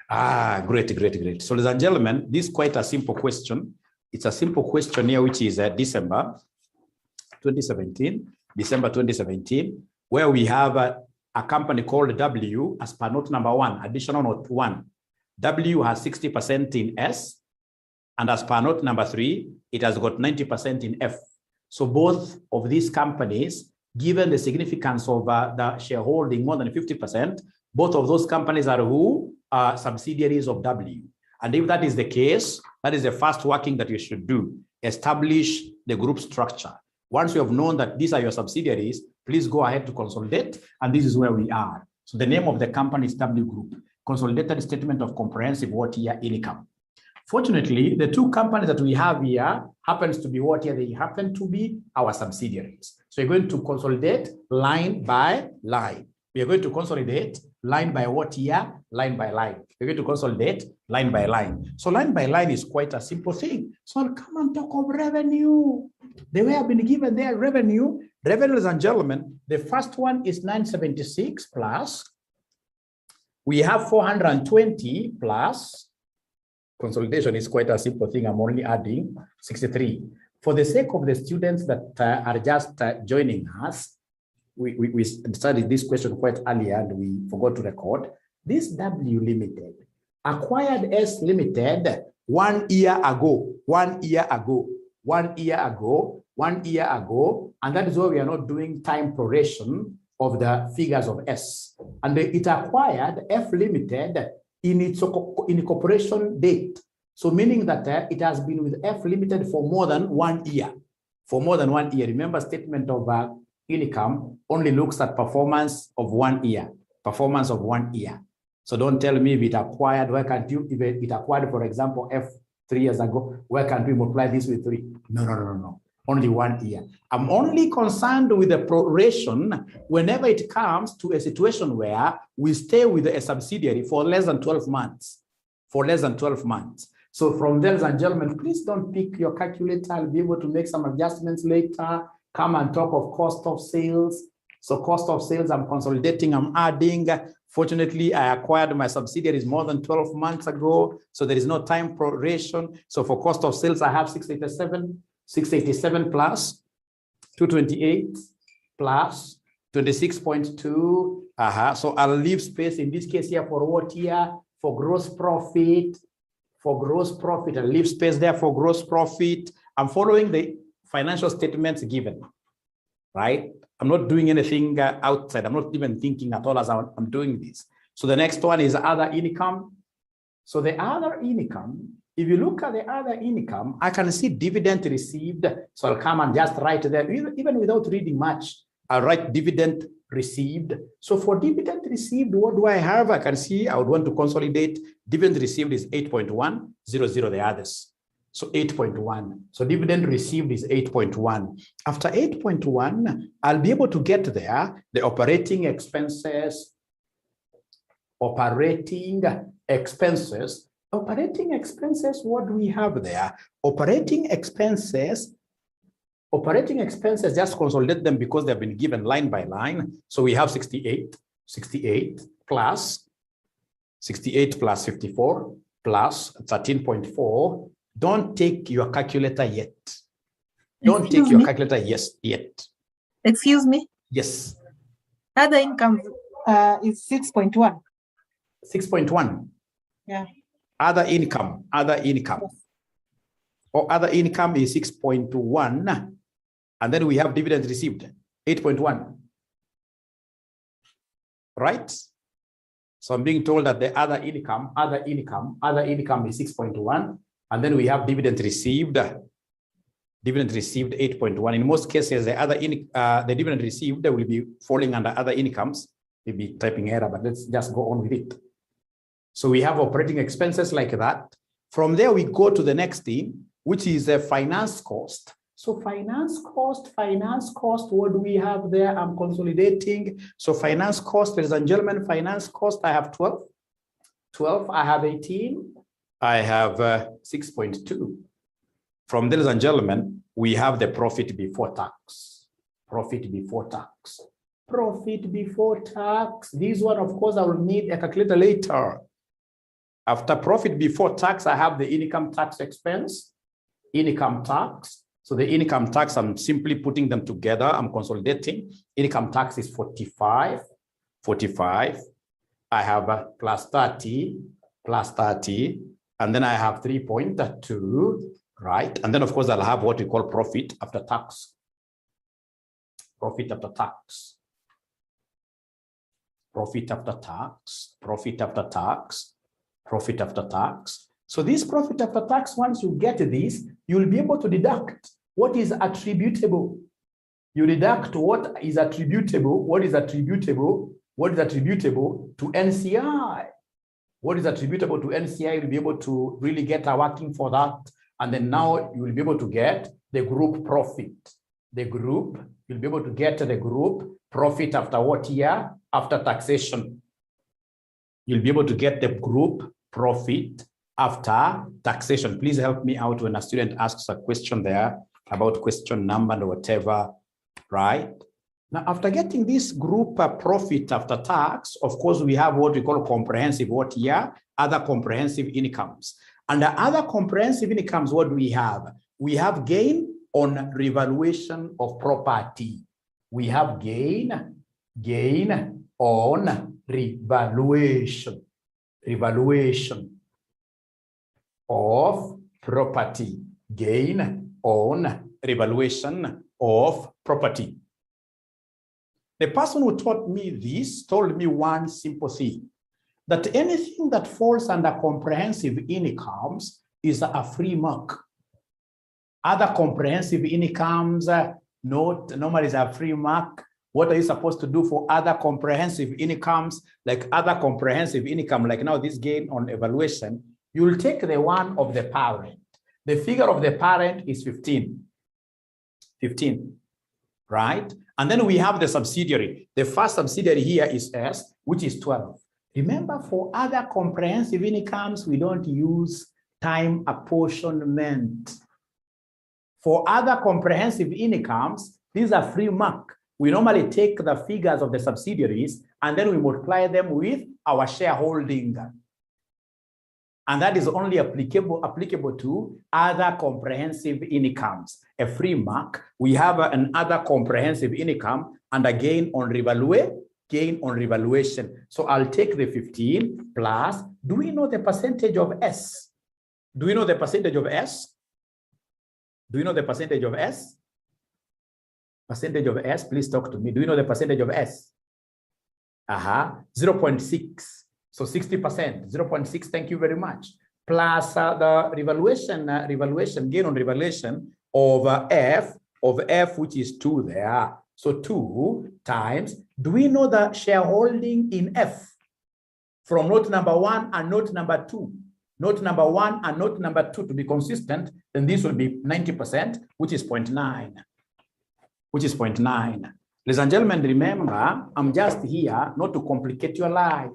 Great. So ladies and gentlemen, this is quite a simple question. It's a simple question here, which is December 2017, where we have a company called W as per note number 1, additional note 1. W has 60% in S, and as per note number 3, it has got 90% in F. So both of these companies, given the significance of the shareholding more than 50%, both of those companies are who are subsidiaries of W. And if that is the case, that is the first working that you should do. Establish the group structure. Once you have known that these are your subsidiaries, please go ahead to consolidate, and this is where we are. So the name of the company is W Group, Consolidated Statement of Comprehensive What Year Income. Fortunately, the two companies that we have here happens to be what year? They happen to be our subsidiaries. So you're going to consolidate line by line. We are going to consolidate line by what year? Line by line. We're going to consolidate line by line. So line by line is quite a simple thing. So I'll come and talk of revenue. The way I've been given their revenue, ladies and gentlemen, the first one is 976 plus. We have 420 plus. Consolidation is quite a simple thing. I'm only adding 63. For the sake of the students that are just joining us, we studied this question quite earlier and we forgot to record. This W Limited acquired S Limited 1 year ago, and that is why we are not doing time proration of the figures of S. And it acquired F Limited in its incorporation date. So meaning that it has been with F Limited for more than 1 year. Remember, statement of income only looks at performance of 1 year. So don't tell me if it acquired, why can't you, if it acquired, for example, F 3 years ago, why can't we multiply this with 3? No. Only 1 year. I'm only concerned with the proration whenever it comes to a situation where we stay with a subsidiary for less than 12 months. So from there, ladies and gentlemen, please don't pick your calculator. I'll be able to make some adjustments later. Come and talk of cost of sales. So cost of sales, I'm consolidating, I'm adding. Fortunately, I acquired my subsidiaries more than 12 months ago. So there is no time proration. So for cost of sales, I have 687 plus 228 plus 26.2. So I'll leave space in this case here for what year? For gross profit. I'll leave space there for gross profit. I'm following the financial statements given, right? I'm not doing anything outside. I'm not even thinking at all as I'm doing this. So the next one is other income. So the other income, if you look at the other income, I can see dividend received. So I'll come and just write there, even without reading much, I'll write dividend received. So for dividend received, what do I have? I can see I would want to consolidate. Dividend received is 8.100 the others. So 8.1. So dividend received is 8.1. After 8.1, I'll be able to get there the operating expenses. Operating expenses, what do we have there? Operating expenses, just consolidate them because they've been given line by line. So we have 68 plus 54 plus 13.4. Don't take your calculator yet. Yet. Excuse me? Yes. Other income is 6.1. 6.1. Yeah. Other income. Yes. Or other income is 6.1. And then we have dividends received, 8.1. Right? So I'm being told that the other income is 6.1. And then we have dividend received 8.1. In most cases, the dividend received will be falling under other incomes. Maybe typing error, but let's just go on with it. So we have operating expenses like that. From there, we go to the next thing, which is a finance cost. So finance cost, what do we have there? I'm consolidating. So finance cost, ladies and gentlemen, finance cost, I have 12. I have 18. I have 6.2. From there, ladies and gentlemen, we have the profit before tax. This one, of course, I will need a calculator later. After profit before tax, I have the income tax expense, income tax. So the income tax, I'm simply putting them together. I'm consolidating. Income tax is 45. I have plus 30, and then I have 3.2, right? And then of course I'll have what we call profit after tax. Profit after tax. Profit after tax. Profit after tax. Profit after tax. So this profit after tax, once you get this, you'll be able to deduct what is attributable. You deduct what is attributable, what is attributable to NCI. What is attributable to NCI, you'll be able to really get a working for that. And then now you will be able to get the group profit. You'll be able to get the group profit after what year? After taxation. You'll be able to get the group profit after taxation. Please help me out when a student asks a question there about question number or whatever, right? Now, after getting this group profit after tax, of course, we have what we call comprehensive what year? Other comprehensive incomes. Under other comprehensive incomes, what do we have? We have gain on revaluation of property. We have gain on revaluation of property. Gain on revaluation of property. The person who taught me this told me one simple thing, that anything that falls under comprehensive incomes is a free mark. Other comprehensive incomes, normally is a free mark. What are you supposed to do for other comprehensive incomes? Like other comprehensive income, like now this gain on evaluation, you will take the one of the parent. The figure of the parent is 15, right? And then we have the subsidiary. The first subsidiary here is S, which is 12. Remember, for other comprehensive incomes, we don't use time apportionment. For other comprehensive incomes, these are free mark. We normally take the figures of the subsidiaries and then we multiply them with our shareholding. And that is only applicable to other comprehensive incomes. A free mark, we have an other comprehensive income and a gain on revaluation. So I'll take the 15 plus, do we know the percentage of S? Do we know the percentage of S? Do you know the percentage of S? Percentage of S, please talk to me. Do you know the percentage of S? 0.6. So 60%, 0.6, thank you very much. Plus the revaluation, gain on revaluation of F, which is 2 there. So 2 times, do we know the shareholding in F? From note number 1 and note number 2. Note number 1 and note number 2 to be consistent, then this will be 90%, which is 0.9. Ladies and gentlemen, remember, I'm just here not to complicate your life.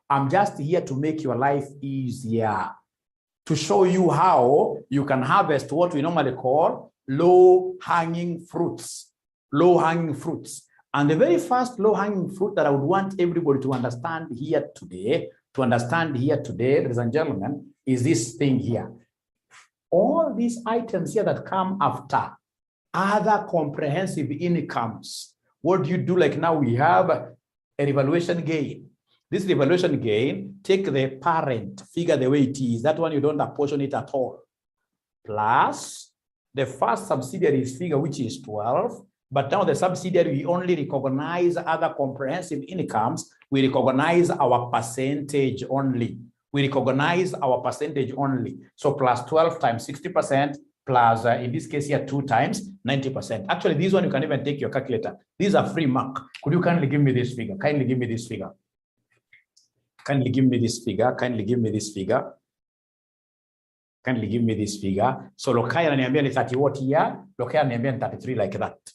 I'm just here to make your life easier, to show you how you can harvest what we normally call low-hanging fruits. Low-hanging fruits. And the very first low-hanging fruit that I would want everybody to understand here today, ladies and gentlemen, is this thing here. All these items here that come after other comprehensive incomes. What do you do? Like now we have a revaluation gain. This revaluation gain, take the parent figure the way it is. That one you don't apportion it at all. Plus the first subsidiary's figure, which is 12. But now the subsidiary, we only recognize other comprehensive incomes. We recognize our percentage only. So plus 12 times 60%, plus in this case here 2 times 90%. Actually, this one you can even take your calculator. These are free mark. Could you kindly give me this figure? Kindly give me this figure. So Lokaya ananiambia ni 30 what year? Lokaya ananiambia ni 33 like that.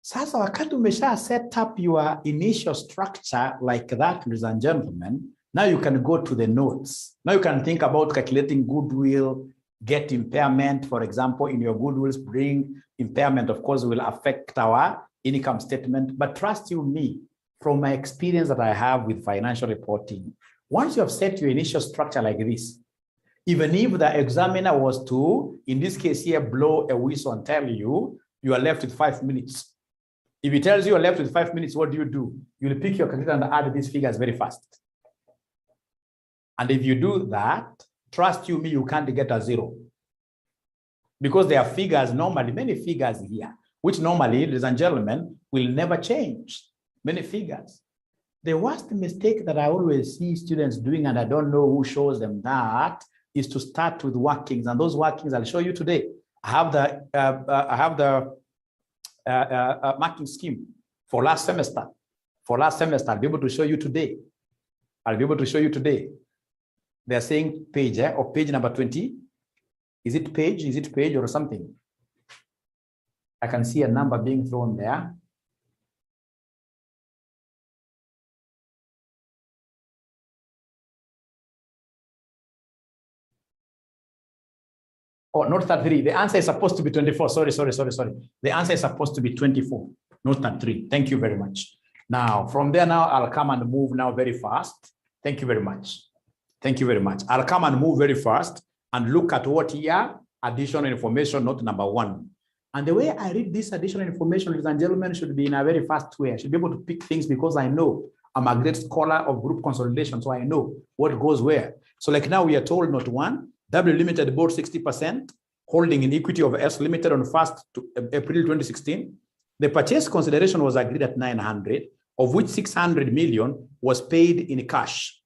Sasa wakati umesha set up your initial structure like that, ladies and gentlemen, now you can go to the notes. Now you can think about calculating goodwill, get impairment. For example, in your goodwill bring impairment, of course, will affect our income statement. But trust you me, from my experience that I have with financial reporting, Once you have set your initial structure like this, even if the examiner was to, in this case here, blow a whistle and tell you, you are left with 5 minutes. If he tells you are left with 5 minutes, what do? You'll pick your calculator and add these figures very fast. And if you do that, trust you me, you can't get a 0. Because there are figures normally, many figures here, which normally, ladies and gentlemen, will never change. Many figures. The worst mistake that I always see students doing, and I don't know who shows them that, is to start with workings. And those workings I'll show you today. I have the marking scheme for last semester. I'll be able to show you today. They're saying page, or page number 20. Is it page or something? I can see a number being thrown there. Oh, not 33. The answer is supposed to be 24. Sorry. The answer is supposed to be 24, not 33. Thank you very much. Now, from there now, I'll come and move now very fast. Thank you very much. I'll come and move very fast and look at what here, additional information, note number 1. And the way I read this additional information, ladies and gentlemen, should be in a very fast way. I should be able to pick things because I know I'm a great scholar of group consolidation, so I know what goes where. So like now we are told note 1, W Limited bought 60%, holding in equity of S Limited on 1st April 2016. The purchase consideration was agreed at 900, of which 600 million was paid in cash.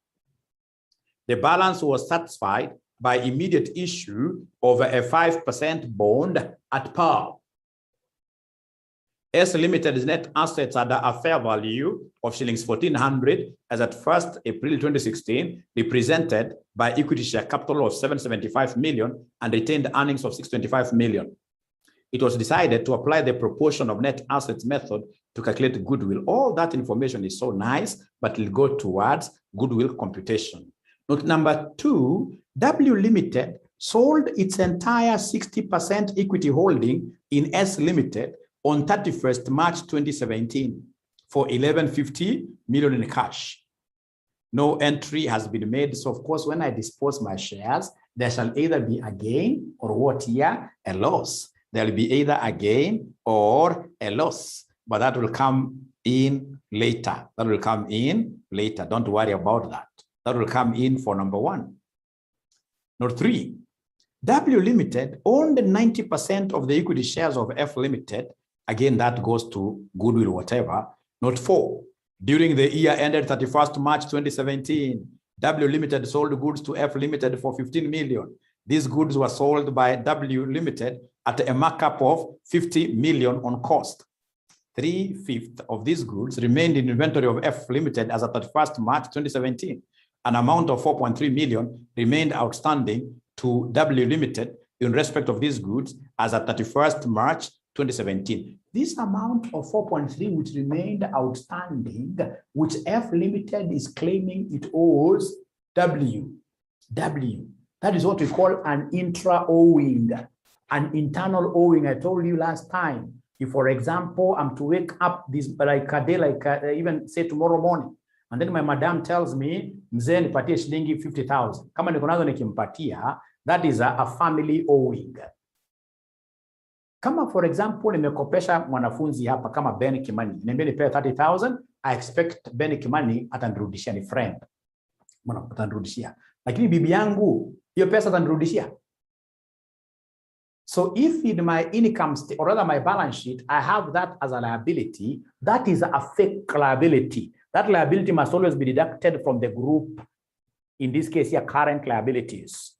The balance was satisfied by immediate issue of a 5% bond at par. S Limited's net assets at a fair value of shillings 1,400 as at 1st April 2016, represented by equity share capital of 775 million and retained earnings of 625 million. It was decided to apply the proportion of net assets method to calculate goodwill. All that information is so nice, but it'll go towards goodwill computation. Note number 2, W Limited sold its entire 60% equity holding in S Limited on 31st March 2017 for 1150 million in cash. No entry has been made. So of course, when I dispose my shares, there shall either be a gain or what here? A loss. There will be either a gain or a loss, but that will come in later. Don't worry about that. That will come in for number 1. Note 3, W Limited owned 90% of the equity shares of F Limited. Again, that goes to goodwill, whatever. Note 4, during the year ended 31st March 2017, W Limited sold goods to F Limited for 15 million. These goods were sold by W Limited at a markup of 50 million on cost. 3/5 of these goods remained in inventory of F Limited as at 31st March 2017. An amount of 4.3 million remained outstanding to W Limited in respect of these goods as at 31st March 2017. This amount of 4.3 which remained outstanding, which F Limited is claiming it owes W. That is what we call an intra-owing, an internal owing. I told you last time, if, for example, I'm to wake up this like a day, even say tomorrow morning, and then my madam tells me, mzee nipatie shilingi 50,000. Kama niko nazo nikimpatia, that is a family owing. Kama for example, nimekopesha mwanafunzi hapa kama Ben Kimani, niambie nipewe 30,000, I expect Ben Kimani atanirudishia, ni friend. Mbona atanirudishia? Lakini bibi yangu, hiyo pesa atanirudishia. So if in my income statement, or rather my balance sheet, I have that as a liability, that is a fake liability. That liability must always be deducted from the group, in this case here, current liabilities.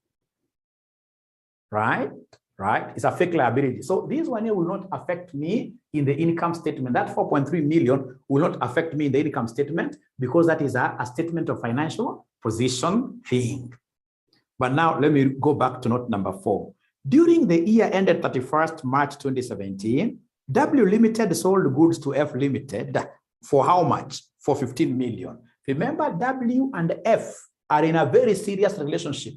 Right? It's a fake liability. So this one here will not affect me in the income statement. That 4.3 million will not affect me in the income statement because that is a statement of financial position thing. But now let me go back to note number 4. During the year ended 31st March 2017, W Limited sold goods to F Limited for how much? For 15 million. Remember, W and F are in a very serious relationship.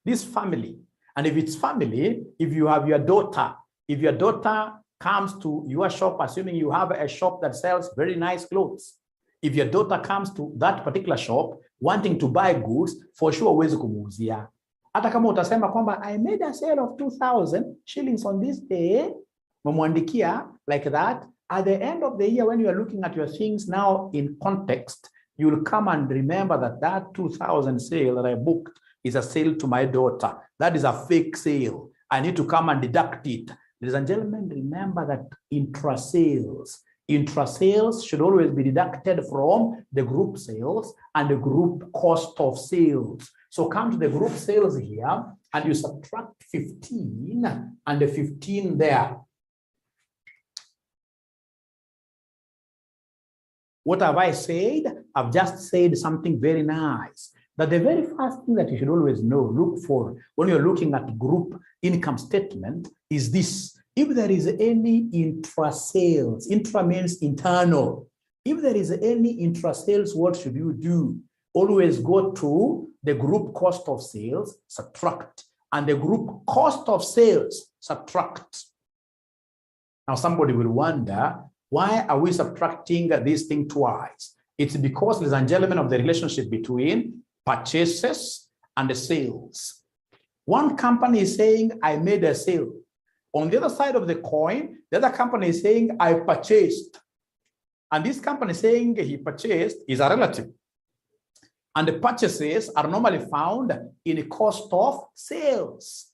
This family. And if it's family, if you have your daughter, if your daughter comes to your shop, assuming you have a shop that sells very nice clothes, If your daughter comes to that particular shop wanting to buy goods, for sure huwezi kumuuzia. Hata kama utasema kwamba I made a sale of 2,000 shillings on this day, mamwandikia like that, at the end of the year when you are looking at your things now in context, you will come and remember that that 2,000 sale that I booked is a sale to my daughter. That is a fake sale. I need to come and deduct it. Ladies and gentlemen, remember that intra-sales should always be deducted from the group sales and the group cost of sales. So come to the group sales here and you subtract 15 and the 15 there. What have I said? I've just said something very nice. That the very first thing that you should always know, look for when you're looking at group income statement is this. If there is any intra-sales, intra means internal. If there is any intra-sales, what should you do? Always go to the group cost of sales, subtract, and the group cost of sales, subtract. Now somebody will wonder, why are we subtracting this thing twice? It's because, ladies and gentlemen, of the relationship between purchases and the sales. One company is saying, I made a sale. On the other side of the coin, the other company is saying, I purchased. And this company saying he purchased is a relative. And the purchases are normally found in the cost of sales.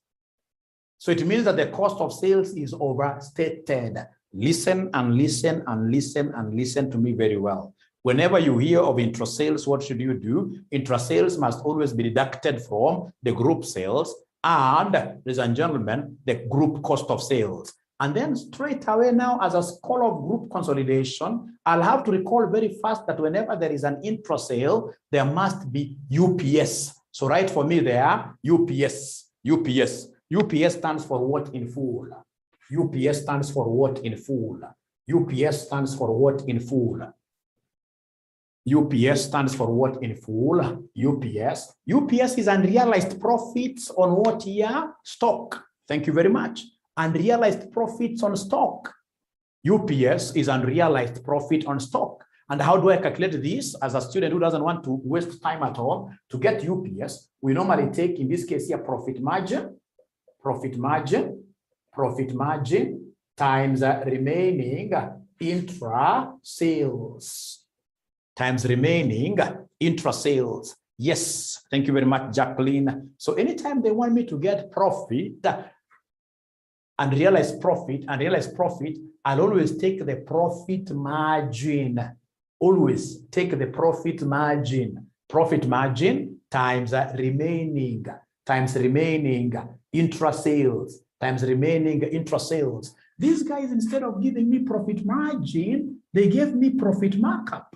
So it means that the cost of sales is overstated. Listen and listen and listen and listen to me very well. Whenever you hear of intra-sales, what should you do? Intra-sales must always be deducted from the group sales and, ladies and gentlemen, the group cost of sales. And then straight away now, as a scholar of group consolidation, I'll have to recall very fast that whenever there is an intra-sale, there must be UPS. So write for me there, UPS, UPS. UPS stands for what in full? UPS stands for what in full? UPS stands for what in full? UPS stands for what in full? UPS. UPS is unrealized profits on what year? Stock. Thank you very much. Unrealized profits on stock. UPS is unrealized profit on stock. And how do I calculate this? As a student who doesn't want to waste time at all, to get UPS, we normally take, in this case here, profit margin times remaining intra-sales. Times remaining intra-sales. Yes, thank you very much, Jacqueline. So anytime they want me to get profit and realize profit, I'll always take the profit margin. Always take the profit margin. Profit margin times remaining intra-sales times remaining intra-sales. These guys, instead of giving me profit margin, they gave me profit markup.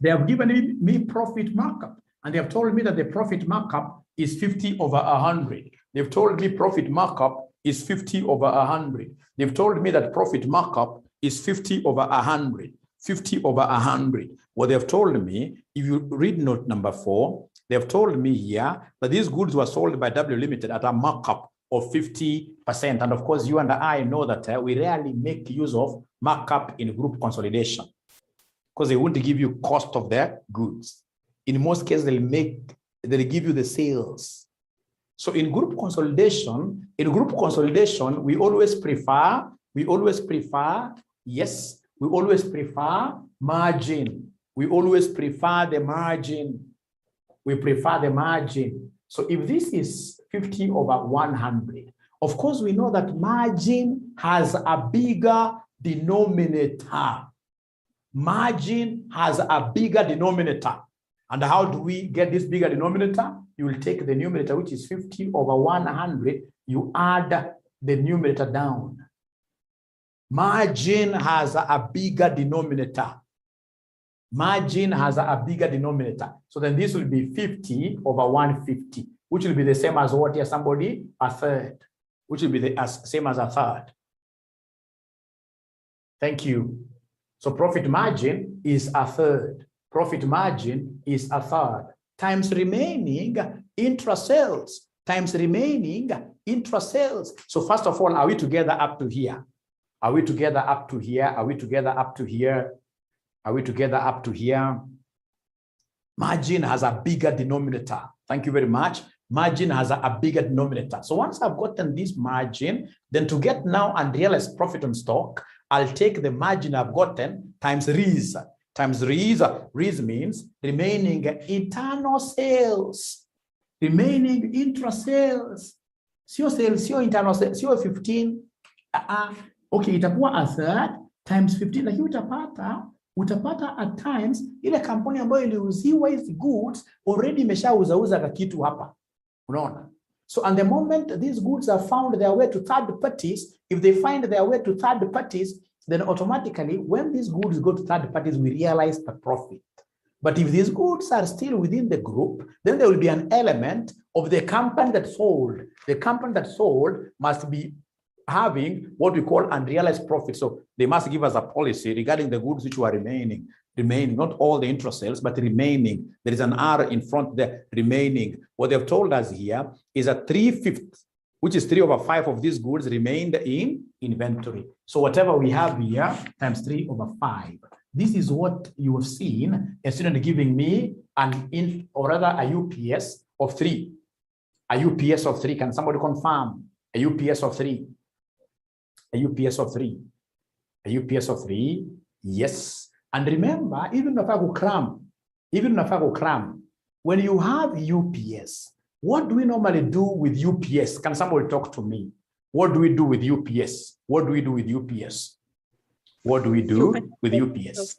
They have given me profit markup, and they have told me that the profit markup is 50 over 100. They've told me profit markup is 50 over 100. They've told me that profit markup is 50 over 100. 50 over 100. What they've told me, if you read note number 4, they've told me here that these goods were sold by W Limited at a markup of 50%. And of course, you and I know that we rarely make use of markup in group consolidation, because they won't give you cost of their goods. In most cases, they'll give you the sales. So in group consolidation, we always prefer margin. We always prefer the margin. We prefer the margin. So if this is 50 over 100, of course, we know that margin has a bigger denominator. Margin has a bigger denominator. And how do we get this bigger denominator? You will take the numerator, which is 50 over 100. You add the numerator down. Margin has a bigger denominator. Margin has a bigger denominator. So then this will be 50 over 150, which will be the same as what here? Somebody? A third. Which will be the same as a third. Thank you. So profit margin is a third. Profit margin is a third. Times remaining intra-sales. Times remaining intra-sales. So first of all, are we together up to here? Are we together up to here? Are we together up to here? Are we together up to here? Margin has a bigger denominator. Thank you very much. Margin has a bigger denominator. So once I've gotten this margin, then to get now unrealized profit on stock, I'll take the margin I've gotten times RIS. Times RIS. RIS means remaining internal sales. Remaining intra-sales. Sio sales, sio internal sales, sio 15. Okay, itakuwa a third times 15. Lakini utapata at times ile kampuni ambayo iliuziwa hizi goods already imeshauza kitu hapa. Unaona? So at the moment these goods are found their way to third parties, if they find their way to third parties, then automatically when these goods go to third parties, we realize the profit. But if these goods are still within the group, then there will be an element of the company that sold. The company that sold must be having what we call unrealized profit. So they must give us a policy regarding the goods which were remaining, not all the interest sales, but remaining. There is an R in front there, remaining. What they've told us here is that 3/5, which is 3/5 of these goods remained in inventory. So whatever we have here times 3/5. This is what you have seen a student giving me a UPS of 3. A UPS of 3. Can somebody confirm? A UPS of 3. A UPS of 3. A UPS of 3. Yes. And remember, even if I go cram, when you have UPS, what do we normally do with UPS? Can somebody talk to me? What do we do with UPS? What do we do with UPS? What do we do with UPS?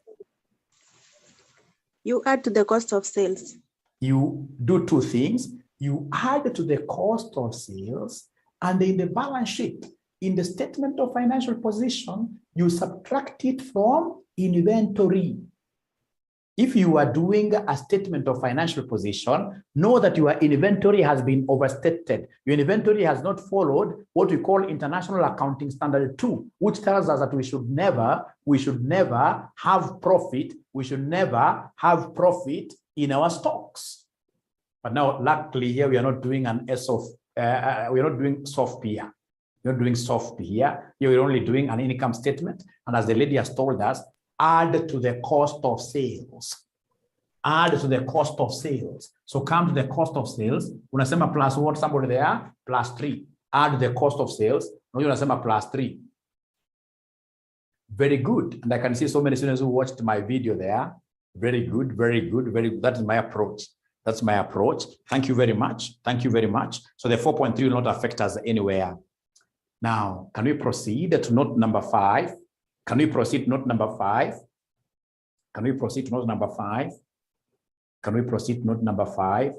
You add to the cost of sales. You do two things. You add to the cost of sales, and in the balance sheet, in the statement of financial position, you subtract it from inventory. If you are doing a statement of financial position, know that your inventory has been overstated. Your inventory has not followed what we call International Accounting Standard 2, which tells us that we should never have profit. We should never have profit in our stocks. But now, luckily, here we are not doing an we are not doing soft here. We're not doing soft here. Here we're only doing an income statement. And as the lady has told us, add to the cost of sales. Add to the cost of sales. So come to the cost of sales. Unasema plus what? Somebody there? Plus 3. Add the cost of sales. No, unasema plus 3. Very good. And I can see so many students who watched my video there. Very good, very good, very good. That is my approach. That's my approach. Thank you very much. Thank you very much. So the 4.3 will not affect us anywhere. Now, can we proceed to note number 5? Can we proceed to note number 5? Can we proceed to note number 5? Can we proceed to note number 5?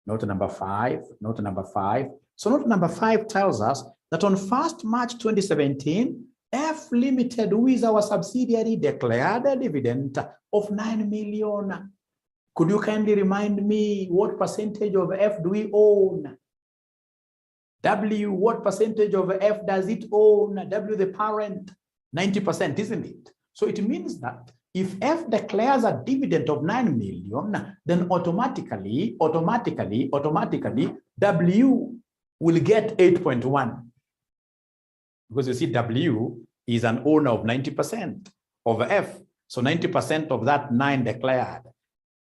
Note number 5. Note number 5. So note number 5 tells us that on 1st March 2017, F Limited, who is our subsidiary, declared a dividend of 9 million. Could you kindly remind me what percentage of F do we own? W, what percentage of F does it own? W, the parent, 90%, isn't it? So it means that if F declares a dividend of 9 million, then automatically, W will get 8.1. Because you see, W is an owner of 90% of F. So 90% of that 9 declared,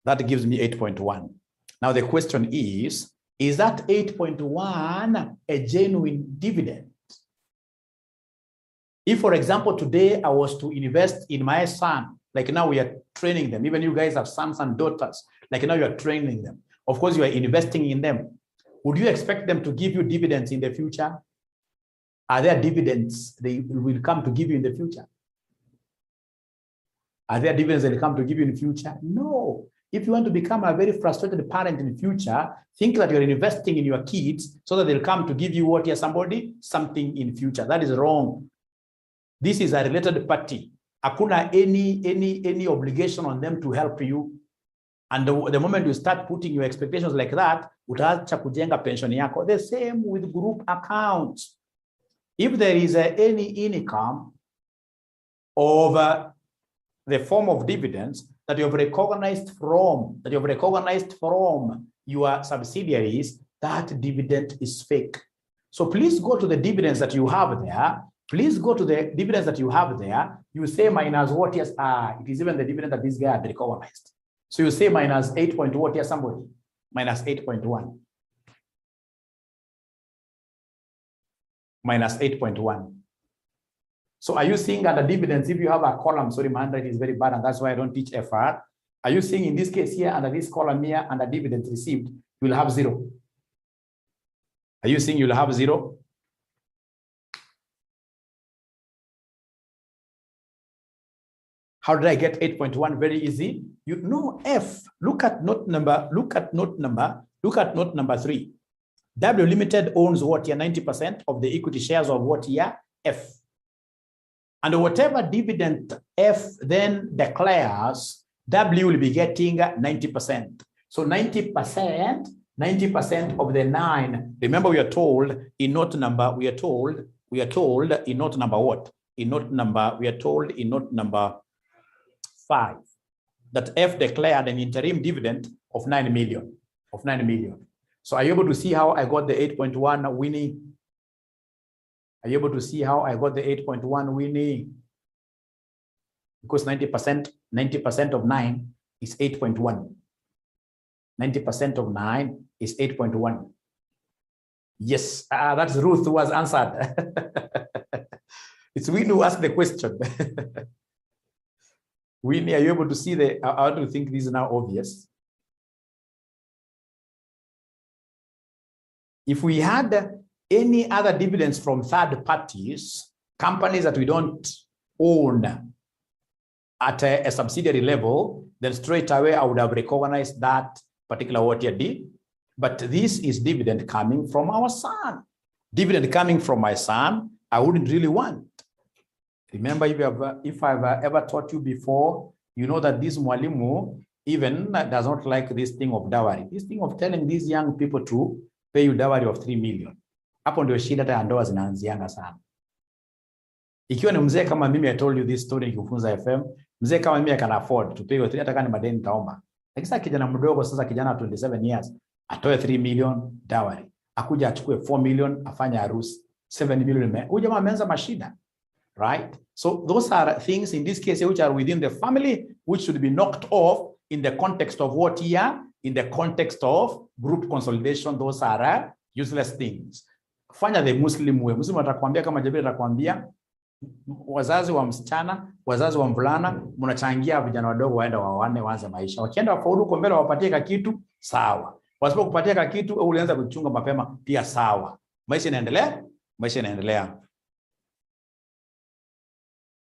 that gives me 8.1. Now the question is that 8.1 a genuine dividend? If, for example, today I was to invest in my son, like now we are training them, even you guys have sons and daughters, like now you are training them. Of course, you are investing in them. Would you expect them to give you dividends in the future? Are there dividends they will come to give you in the future? Are there dividends that will come to give you in the future? No. If you want to become a very frustrated parent in the future, think that you're investing in your kids so that they'll come to give you what? Yes, something in future. That is wrong. This is a related party. Hakuna any obligation on them to help you. And the moment you start putting your expectations like that, utaacha kujenga pension yako. The same with group accounts. If there is any income of the form of dividends that you have recognized from your subsidiaries, that dividend is fake. So please go to the dividends that you have there Please go to the dividends that you have there. You say minus what? Yes, it is even the dividend that this guy had recognized. So you say minus 8 point what? Yes, somebody. Minus 8.1. Minus 8.1. So are you seeing under dividends, if you have a column, sorry, my handwriting is very bad, and that's why I don't teach FR. Are you seeing in this case here, under this column here, under dividends received, you will have 0? Are you seeing you'll have 0? How did I get 8.1? Very easy. You know F. Look at note number 3. W Limited owns what here? 90% of the equity shares of what here? F. And whatever dividend F then declares, W will be getting 90%. So 90% of the 9. Remember, we are told in note number, we are told in note number what? In note number, we are told in note number 5 that F declared an interim dividend of 9 million. So are you able to see how I got the 8.1 Winnie? Are you able to see how I got the 8.1 Winnie? Because 90% of 9 is 8.1. 90% of 9 is 8.1. Yes, that's Ruth who has answered. It's Winnie who asked the question. Winnie, are you able to see the, how do you think this is now obvious? If we had any other dividends from third parties, companies that we don't own at a subsidiary level, then straight away I would have recognized that particular what you did. But this is dividend coming from our son. Dividend coming from my son, I wouldn't really want. Remember, if I've ever taught you before, you know that this mwalimu even does not like this thing of dowry. This thing of telling these young people to pay you dowry of 3 million. Hapo ndio shida hata ndoa zinaanzianga sana. Ikiwa ni mzee kama mimi, I told you this story nikifunza FM, mzee kama mimi can afford to pay 3, hata kama ni madeni taomba. Lakini sasa kijana mdogo, sasa kijana 27 years, atoe 3 million dowry. Akuja achukue 4 million afanye harusi. 7 million. Huyu jamaa ameanza mashida. Right? So those are things in this case which are within the family, which should be knocked off in the context of what here? In the context of group consolidation. Those are useless things. Fanya the Muslim way. Muslim atakwambia kama Jabir atakwambia wazazi wa msichana, wazazi wa mvulana, mnachangia vijana wadogo waenda waone waanze maisha. Wakienda wafaulu huko mbele wapatie kitu, sawa. Wasipokupatia kitu au ulianza kuchunga mapema, pia sawa. Maisha inaendelea, maisha inaendelea.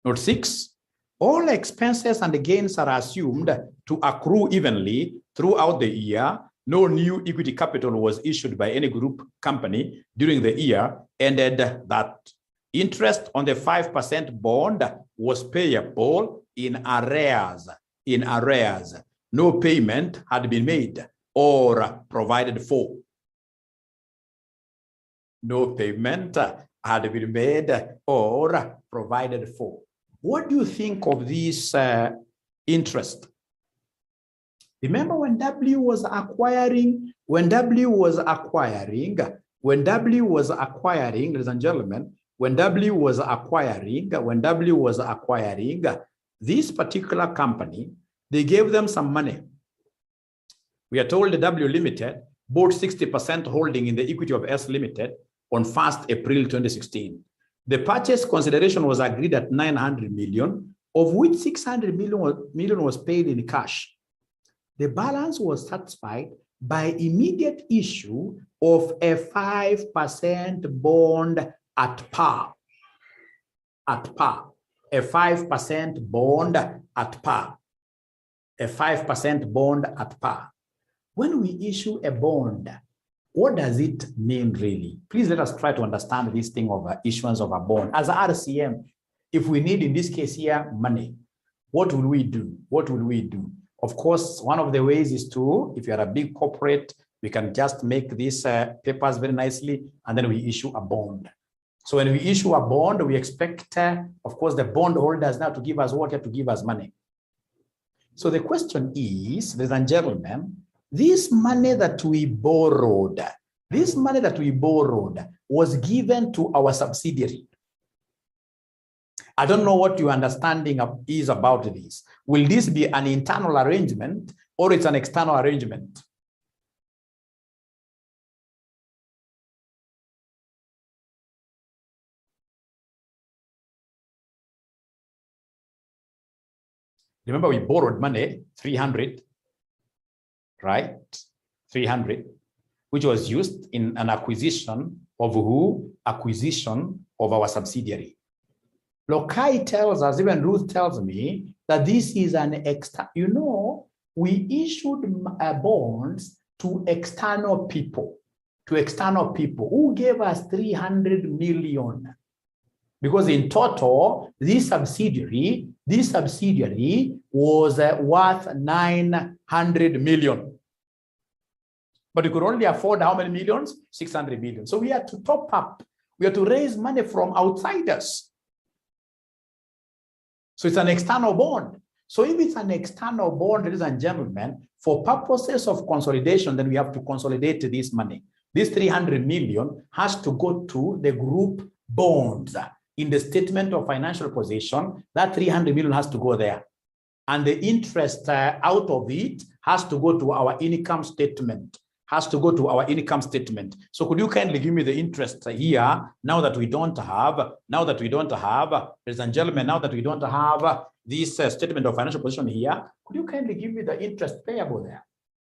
Note 6, all expenses and gains are assumed to accrue evenly throughout the year. No new equity capital was issued by any group company during the year, ended that interest on the 5% bond was payable in arrears. No payment had been made or provided for. No payment had been made or provided for. What do you think of this interest? Remember when W was acquiring, ladies and gentlemen, when W was acquiring this particular company, they gave them some money. We are told the W Limited bought 60% holding in the equity of S Limited on 1st April 2016. The purchase consideration was agreed at 900 million, of which 600 million was paid in cash. The balance was satisfied by immediate issue of a 5% bond at par. A 5% bond at par. A 5% bond at par. When we issue a bond, what does it mean really? Please let us try to understand this thing of issuance of a bond. As RCM, if we need in this case here money, what will we do? What will we do? Of course, one of the ways is to, if you are a big corporate, we can just make these papers very nicely and then we issue a bond. So when we issue a bond, we expect, of course, the bond holders now to give us what? To give us money. So the question is, ladies and gentlemen, this money that we borrowed was given to our subsidiary. I don't know what your understanding is about this. Will this be an internal arrangement or it's an external arrangement? Remember, we borrowed money, 300, right? 300, which was used in an acquisition of who? Acquisition of our subsidiary. Lokai tells us, even Ruth tells me, that this is an extra, you know, we issued bonds to external people, who gave us 300 million. Because in total, this subsidiary was worth 900 million. But we could only afford how many millions? 600 million. So we had to top up. We had to raise money from outsiders. So it's an external bond. So if it's an external bond, ladies and gentlemen, for purposes of consolidation, then we have to consolidate this money. This 300 million has to go to the group bonds. In the statement of financial position, that 300 million has to go there. And the interest out of it has to go to our income statement. So could you kindly give me the interest here, now that we don't have, ladies and gentlemen, now that we don't have this statement of financial position here, could you kindly give me the interest payable there?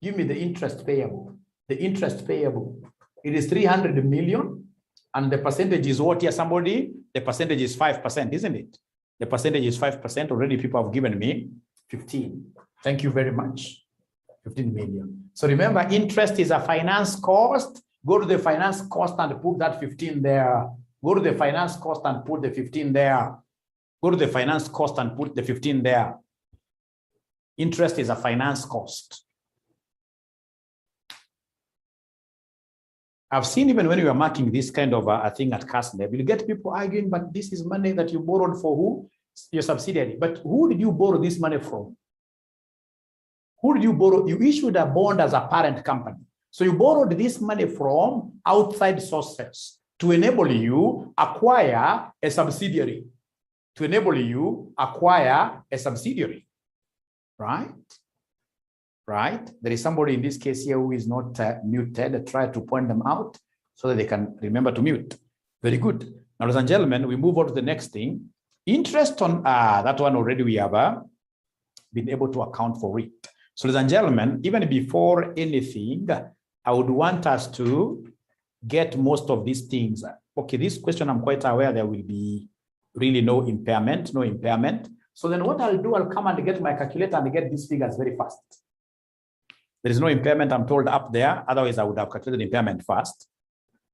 Give me the interest payable. The interest payable. It is 300 million. And the percentage is what here, somebody? The percentage is 5%, isn't it? The percentage is 5%. Already people have given me 15. Thank you very much. 15 million. So remember, interest is a finance cost. Go to the finance cost and put that 15 there. Go to the finance cost and put the 15 there. Go to the finance cost and put the 15 there. Interest is a finance cost. I've seen even when you are marking this kind of a thing at 𝐂𝐨𝐿, you get people arguing, but this is money that you borrowed for who? Your subsidiary. But who did you borrow this money from? Who did you borrow? You issued a bond as a parent company. So you borrowed this money from outside sources to enable you acquire a subsidiary. Right? Right? There is somebody in this case here who is not muted. Try to point them out so that they can remember to mute. Very good. Now, ladies and gentlemen, we move on to the next thing. Interest on that one already we have been able to account for it. So, ladies and gentlemen, even before anything, I would want us to get most of these things. Okay, this question I'm quite aware there will be really no impairment. So then what I'll do, I'll come and get my calculator and get these figures very fast. There is no impairment, I'm told, up there. Otherwise, I would have calculated impairment first.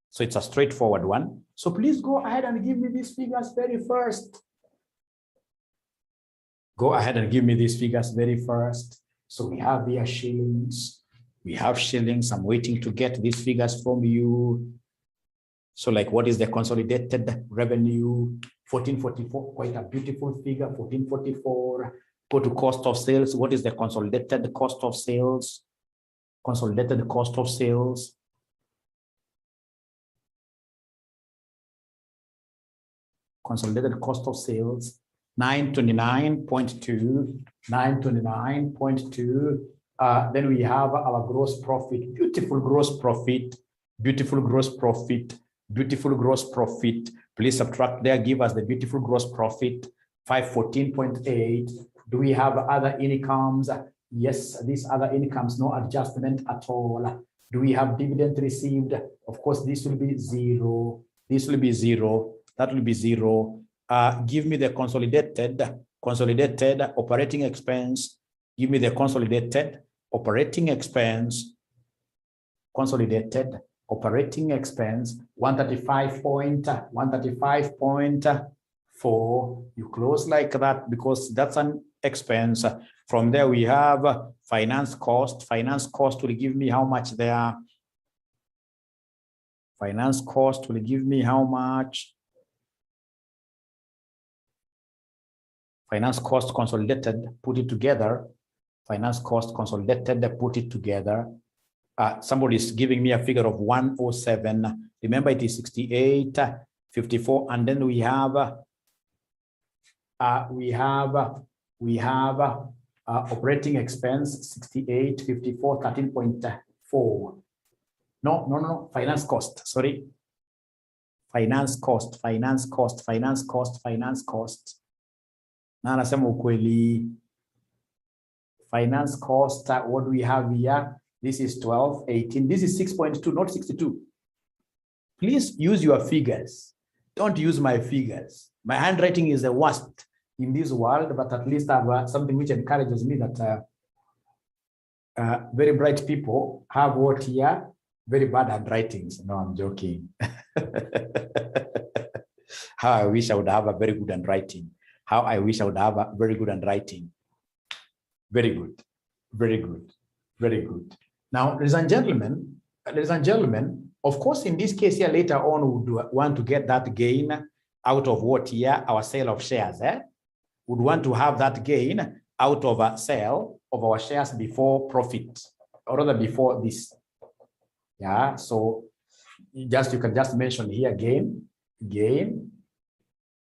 So it's a straightforward one. So please go ahead and give me these figures very first. Go ahead and give me these figures very first. So we have here shillings. We have shillings. I'm waiting to get these figures from you. So like, what is the consolidated revenue? 1444, quite a beautiful figure, 1444. Go to cost of sales. What is the consolidated cost of sales? Consolidated cost of sales. Consolidated cost of sales, 929.2, 929.2. Then we have our gross profit, beautiful gross profit, beautiful gross profit, beautiful gross profit. Please subtract there, give us the beautiful gross profit, 514.8. Do we have other incomes? Yes, these other incomes, no adjustment at all. Do we have dividend received? Of course, this will be zero. This will be zero. That will be zero. Give me the consolidated operating expense. Give me the consolidated operating expense. Consolidated operating expense, 135.4. You close like that because that's an expense. From there, we have finance cost. Finance cost will give me how much there? Finance cost will give me how much? Finance cost consolidated, put it together. Finance cost consolidated, put it together. Somebody is giving me a figure of 107. Remember, it is 68, 54, and then we have we have operating expense 68, 54, 13.4. No, finance cost, sorry. Finance cost. Na anasema ukweli. Finance cost, what do we have here? This is 12, 18. This is 6.2, not 62. Please use your figures. Don't use my figures. My handwriting is the worst in this world, but at least I have something which encourages me that very bright people have what here? Very bad handwritings. No, I'm joking. How I wish I would have a very good handwriting. How I wish I would have a very good handwriting. Very good. Now, ladies and gentlemen, of course, in this case here later on, we would want to get that gain out of what here? Our sale of shares. Would want to have that gain out of a sale of our shares before profit, or rather before this. Yeah, so you can just mention here gain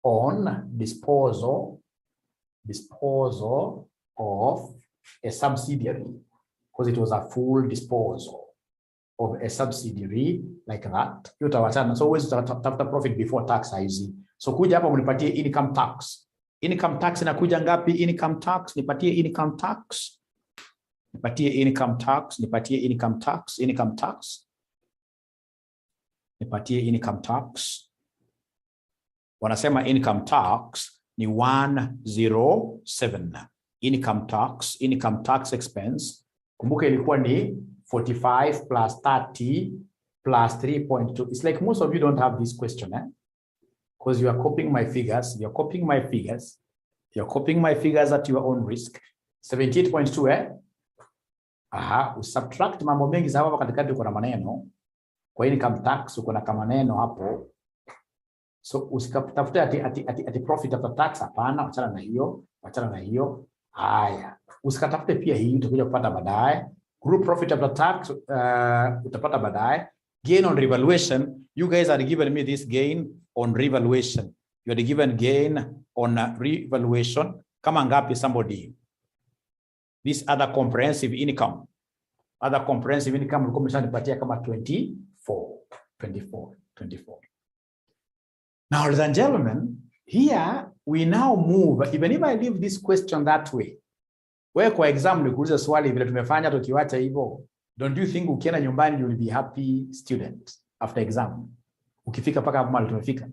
on disposal of a subsidiary, because it was a full disposal of a subsidiary like that. So always after profit before tax hizi. So kuja hapa mnipatie income tax. Income tax inakuja ngapi? Income tax, nipatie income tax. Nipatie income tax. Nipatie income tax. Wanasema income tax ni 107. Income tax expense. Kumbuka ilikuwa ni 45 plus 30 plus 3.2. It's like most of you don't have this question, because you are copying my figures. You're copying my figures at your own risk. 78.2, usubtract mambo mengi sababu katikati uko na maneno. Kwa income tax uko na kama maneno hapo. So usikatafute ati profit after tax, hapana, achana na hiyo. Haya, usikatafute pia hii, utakuja kupata baadaye. Group profit after tax utapata baadaye. Gain on revaluation, you guys are giving me this gain on revaluation. You are given gain on revaluation. Kama ngapi somebody? This other comprehensive income. Ulikuwa umeshanipatia kama 24. Now, ladies and gentlemen, here we now move. Even if I leave this question that way, where kwa exam nikuuliza swali vile tumefanya tukiwacha hivyo, don't you think ukienda nyumbani you will be happy student after exam? Ukifika paka hapo mahali tumefika,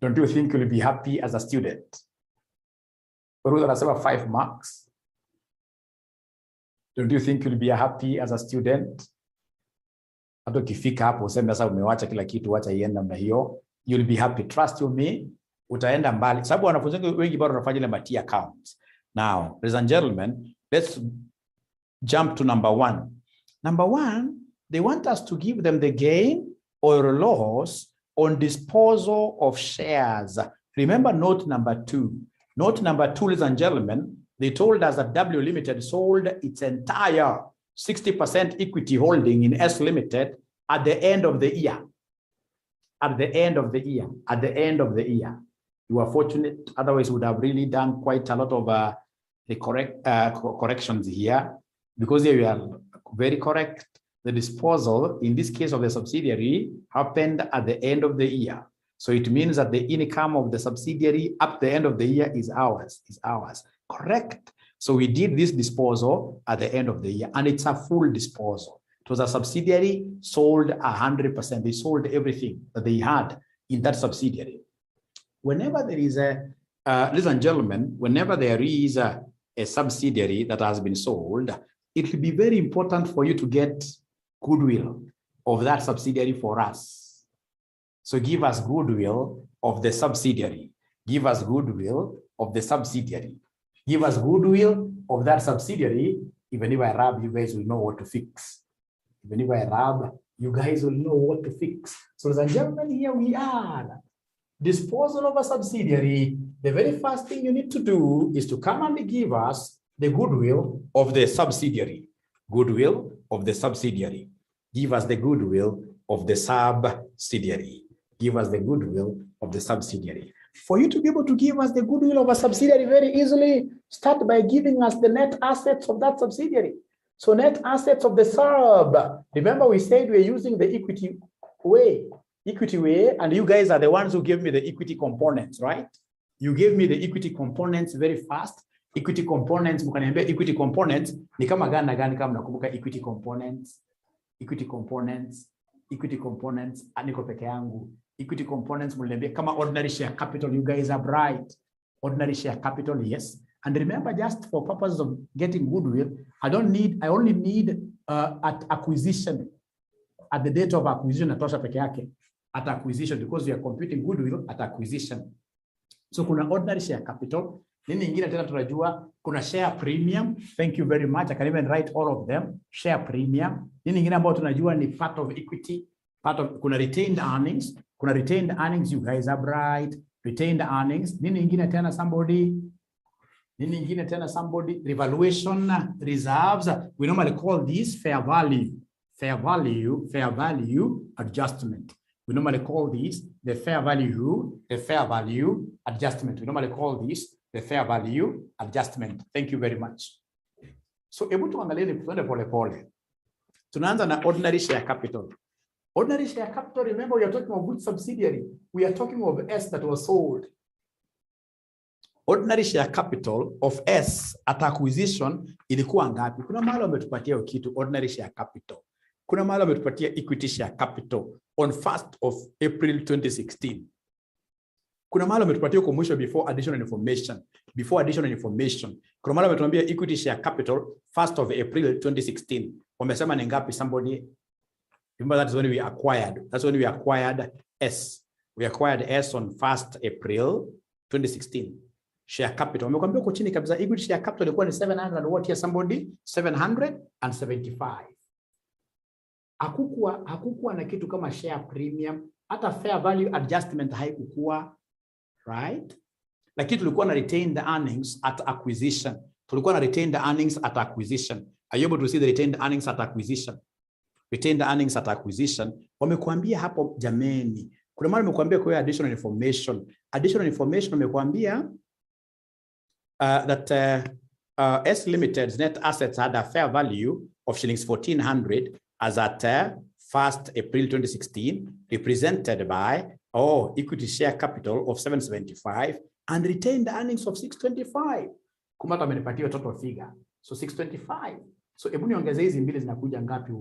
don't you think you will be happy as a student? Ruth anasema 5 marks. Don't you think you will be happy as a student? Hata ukifika hapo useme sasa umewacha kila kitu, wacha iende namna hiyo, you will be happy. Trust you me, utaenda mbali. Sababu wanafunzi wengi bado wanafanya ile mati accounts. Now, ladies and gentlemen, let's jump to number 1. Number 1, they want us to give them the gain or loss on disposal of shares. Remember note number 2. Note number 2, ladies and gentlemen, they told us that W Limited sold its entire 60% equity holding in S Limited at the end of the year. At the end of the year. You are fortunate, otherwise would have really done quite a lot of the corrections here, because here we are very correct. The disposal, in this case of the subsidiary, happened at the end of the year. So it means that the income of the subsidiary at the end of the year is ours. Correct. So we did this disposal at the end of the year, and it's a full disposal. It was a subsidiary, sold 100%. They sold everything that they had in that subsidiary. Whenever there is ladies and gentlemen, whenever there is a subsidiary that has been sold, it will be very important for you to get goodwill of that subsidiary for us. So give us goodwill of the subsidiary. Give us goodwill of the subsidiary. Give us goodwill of that subsidiary. Even if I rub, you guys will know what to fix. Even if I rub, you guys will know what to fix. So ladies and gentlemen, here we are. Disposal of a subsidiary. The very first thing you need to do is to come and give us the goodwill of the subsidiary. Goodwill of the subsidiary. Give us the goodwill of the subsidiary. Give us the goodwill of the subsidiary. For you to be able to give us the goodwill of a subsidiary very easily, start by giving us the net assets of that subsidiary. So net assets of the sub. Remember we said we're using the equity way, and you guys are the ones who gave me the equity components, right? You gave me the equity components very fast. Equity components, mkaniambia equity components, ni kama gani na gani kama nakumbuka equity components, aniko peke yangu. Equity components mliambia kama ordinary share capital, you guys are bright. Ordinary share capital, yes. And remember, just for purposes of getting goodwill, I only need at acquisition, at the date of acquisition, natosha peke yake, at acquisition, because we are computing goodwill at acquisition. So kuna ordinary share capital. Nini ingine tena tunajua, kuna share premium. Thank you very much. I can even write all of them. Share premium. Nini ingine ambayo tunajua ni part of equity. Kuna retained earnings. Kuna retained earnings, you guys are bright. Retained earnings. Nini ingine tena somebody? Revaluation reserves. We normally call this fair value adjustment. We normally call this the fair value adjustment. We normally call this the fair value adjustment. Thank you very much. So, hebu tuangalie pole pole. Tunaanza na ordinary share capital. Ordinary share capital, remember we are talking of which subsidiary? We are talking of S that was sold. Ordinary share capital of S at acquisition ilikuwa ngapi? Kuna mahali wametupatia kitu ordinary share capital. Kuna mahali wametupatia equity share capital on 1st of April 2016. Kuna mahali wametupatia kwa mwisho before additional information. Kuna mahali wametuambia equity share capital 1st of April 2016. Wamesema ni ngapi somebody? Remember that is when we acquired. That's when we acquired S. We acquired S on 1st April 2016. Share capital. Wamekwambia kwa chini kabisa equity share capital ilikuwa ni 700 and what here somebody? 775. Hakukuwa na kitu kama share premium, hata fair value adjustment haikukuwa, right? Lakini tulikuwa na retained earnings at acquisition. Are you able to see the retained earnings at acquisition? Retained earnings at acquisition. Wamekuambia hapo jameni. Kuna mahali wamekuambia kwa additional information. Additional information wamekuambia that S Limited's net assets had a fair value of shillings 1400 as at 1st April 2016, represented by equity share capital of 775 and retained earnings of 625. Kumata amenipatia total figure. So 625. So hebu niongeze hizi mbili zinakuja ngapi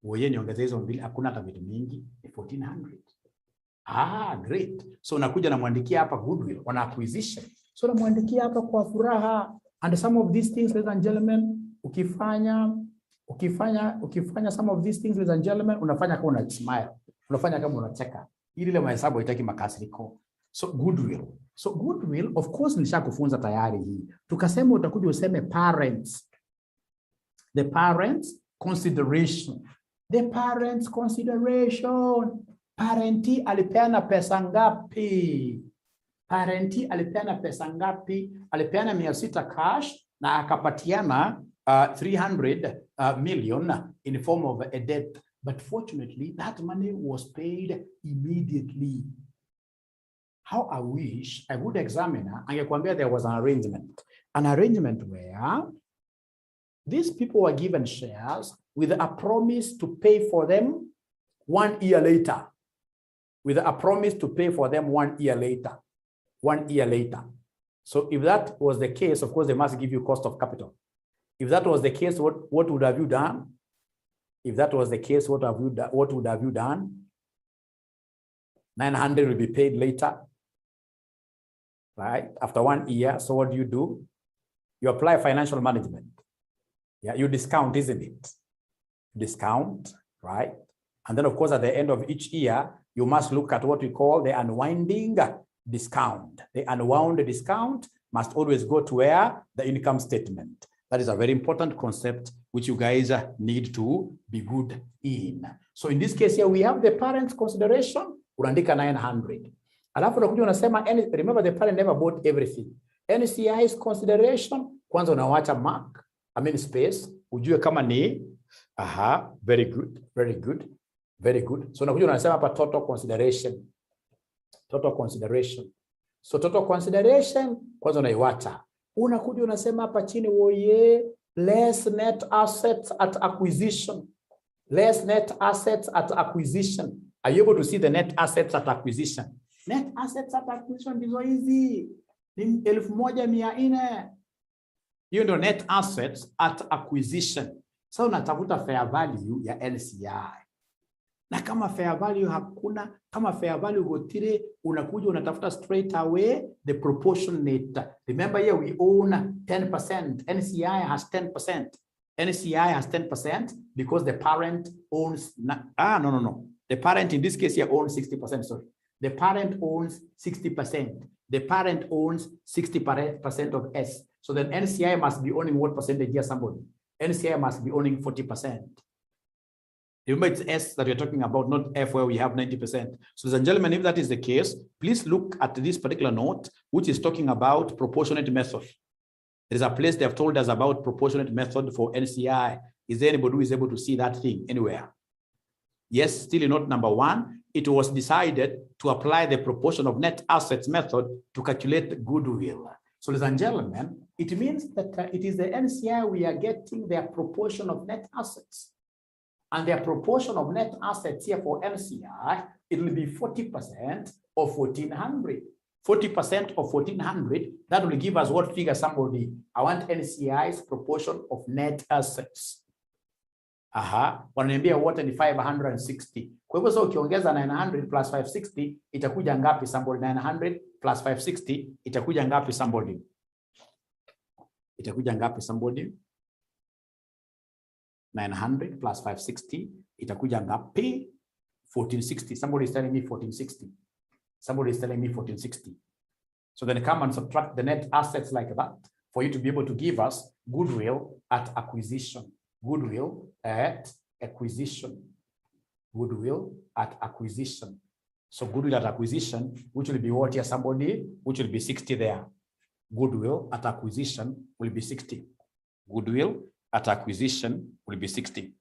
Woye niongeze hizo mbili, hakuna hata vitu mingi, 1400. Great. So unakuja na muandikia hapa goodwill on acquisition. So na muandikia hapa kwa furaha. And some of these things, ladies and gentlemen, ukifanya some of these things, ladies and gentlemen, unafanya kama una smile. Unafanya kama unacheka. Ili ile mahesabu haitaki makasiriko. So goodwill, of course nishakufunza tayari hii. Tukasema utakuja useme parents. The parents consideration. Parenti alipeana pesa ngapi? Alipeana 600 cash na akapatiana 300 million in the form of a debt. But fortunately, that money was paid immediately. How I wish a good examiner angekwambia there was an arrangement where these people were given shares with a promise to pay for them 1 year later. So if that was the case, of course, they must give you cost of capital. If that was the case, what would have you done? What would have you done? 900 will be paid later, right? After 1 year. So what do? You apply financial management. Yeah, you discount, isn't it? Discount, right? And then, of course, at the end of each year, you must look at what we call the unwinding discount. The unwound discount must always go to where? The income statement. That is a very important concept which you guys need to be good in. So in this case here, we have the parents' consideration, unaandika 900. Alafu unakuja unasema, remember the parent never bought everything. NCI's consideration, kwanza unawacha mark, space, ujue kama ni, very good. So unakuja unasema hapa total consideration. So total consideration kwanza unaiwacha. Unakuja unasema hapa chini woye less net assets at acquisition. Less net assets at acquisition. Are you able to see the net assets at acquisition? Net assets at acquisition ndizo hizi. Ni 1,400. Hiyo ndio net assets at acquisition. So unatafuta fair value ya NCI. Na kama fair value hakuna, kama fair value gotire, unakuja unatafuta straight away the proportionate. Remember here we own 10%. NCI has 10%. NCI has 10% because the parent owns, no. The parent in this case here owns 60%, sorry. The parent owns 60%. The parent owns 60% of S. So then NCI must be owning what percentage here, somebody? NCI must be owning 40%. Remember, it's S that we're talking about, not F where we have 90%. So, ladies and gentlemen, if that is the case, please look at this particular note, which is talking about proportionate method. There is a place they have told us about proportionate method for NCI. Is there anybody who is able to see that thing anywhere? Yes, still in note number 1, it was decided to apply the proportion of net assets method to calculate goodwill. So, ladies and gentlemen, it means that it is the NCI we are getting their proportion of net assets. And their proportion of net assets here for NCI, it will be 40% of 1,400. 40% of 1,400, that will give us what figure, somebody? I want NCI's proportion of net assets. Wananiambia wote ni 560. Kwa hivyo so ukiongeza 900 plus 560, itakuja ngapi, somebody? 900 plus 560, itakuja ngapi, somebody? Itakuja ngapi, somebody? 900 plus 560, itakuja ngapi? 1460. Somebody is telling me 1460. Somebody is telling me 1460. So then come and subtract the net assets like that for you to be able to give us goodwill at acquisition. Goodwill at acquisition. Goodwill at acquisition. So goodwill at acquisition, which will be what here, somebody? Which will be 60 there. Goodwill at acquisition will be 60. Goodwill at acquisition will be 60.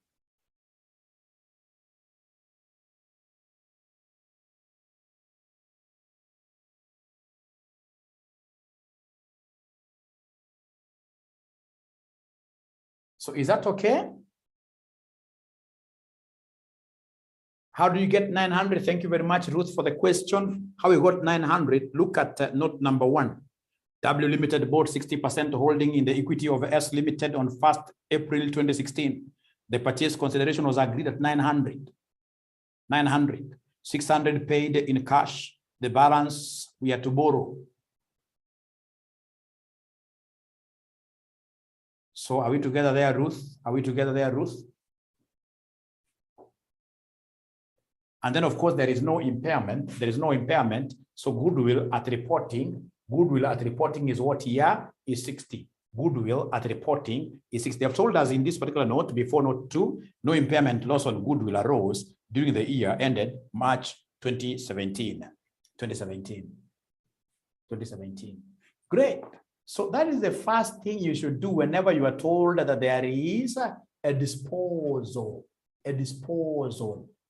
So is that okay? How do you get 900? Thank you very much, Ruth, for the question. How you got 900? Look at note number 1. W Limited bought 60% holding in the equity of S Limited on 1st April 2016. The purchase consideration was agreed at 900. 900. 600 paid in cash. The balance we had to borrow. So are we together there, Ruth? Are we together there, Ruth? And then, of course, there is no impairment. There is no impairment. So goodwill at reporting. Goodwill at reporting is what here is 60. Goodwill at reporting is 60. They have told us in this particular note, before note 2, no impairment loss on goodwill arose during the year ended March 2017. 2017. Great. So that is the first thing you should do whenever you are told that there is a disposal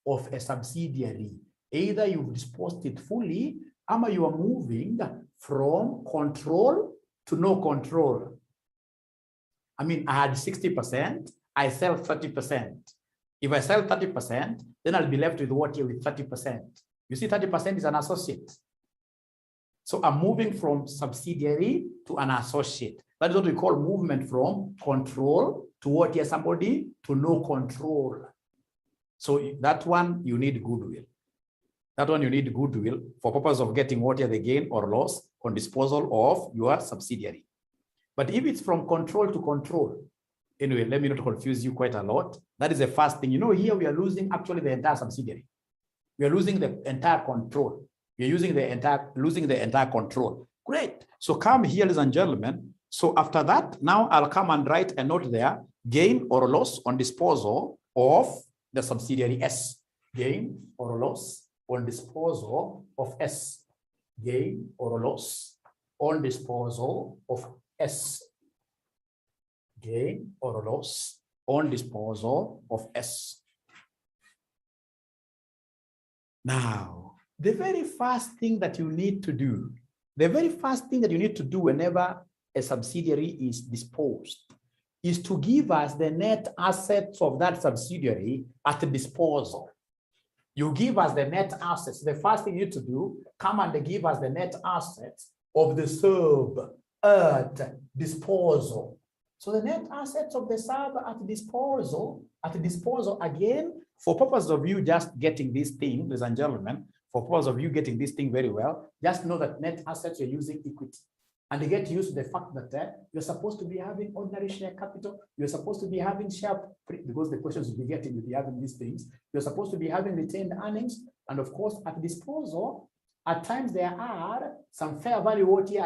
of a subsidiary. Either you've disposed it fully, or you are moving from control to no control. I mean, I had 60%, I sell 30%. If I sell 30%, then I'll be left with what here with 30%. You see, 30% is an associate. So I'm moving from subsidiary to an associate. That is what we call movement from control to what here, somebody, to no control. So that one, you need goodwill. That one, you need goodwill for purpose of getting what here the gain or loss on disposal of your subsidiary. But if it's from control to control, anyway, let me not confuse you quite a lot. That is the first thing. You know, here we are losing actually the entire subsidiary. We are losing the entire control. We are losing the entire control. Great. So come here, ladies and gentlemen. So after that, now I'll come and write a note there, gain or loss on disposal of the subsidiary S. Gain or loss on disposal of S. Gain or loss on disposal of S. Gain or loss on disposal of S. Now, the very first thing that you need to do The very first thing that you need to do whenever a subsidiary is disposed is to give us the net assets of that subsidiary at the disposal. You give us the net assets. The first thing you need to do, come and give us the net assets of the sub at disposal. So the net assets of the sub at disposal again, for purpose of you just getting this thing, ladies and gentlemen, for purpose of you getting this thing very well, just know that net assets you're using equity. And you get used to the fact that you're supposed to be having ordinary share capital, you're supposed to be having share, because the questions you'll be getting, you'll be having these things, you're supposed to be having retained earnings, and of course, at disposal, at times there are some fair value OT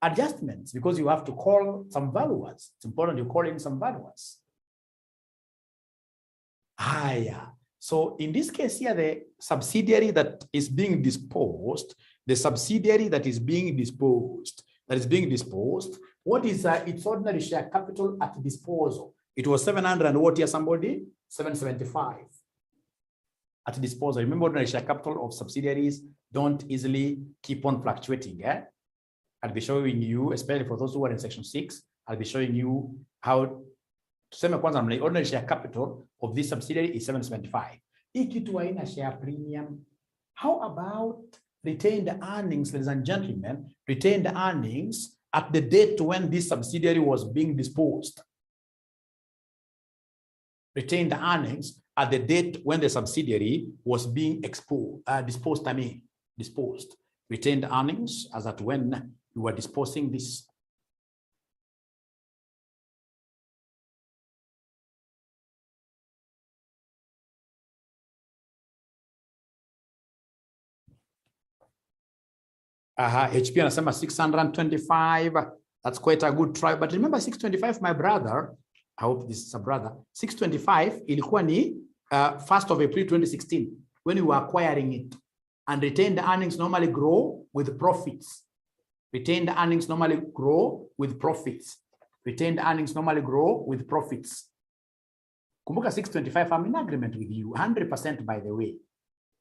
adjustments, because you have to call some valuers. It's important you call in some valuers. Yeah. So in this case here, the subsidiary that is being disposed, what is its ordinary share capital at disposal? It was 700 and what here, somebody? 775 at disposal. Remember, ordinary share capital of subsidiaries don't easily keep on fluctuating. I'll be showing you, especially for those who are in section 6, I'll be showing you how the ordinary share capital of this subsidiary is 775. Ikitu share premium. How about retained earnings, ladies and gentlemen? Retained earnings at the date when this subsidiary was being disposed. Retained earnings at the date when the subsidiary was being disposed. Retained earnings as at when you were disposing this. HP anasema 625. That's quite a good try. But remember 625, my brother, I hope this is a brother, 625 ilikuwa ni 1st of April 2016 when we were acquiring it. And retained earnings normally grow with profits. Retained earnings normally grow with profits. Retained earnings normally grow with profits. Kumbuka 625, I'm in agreement with you, 100% by the way.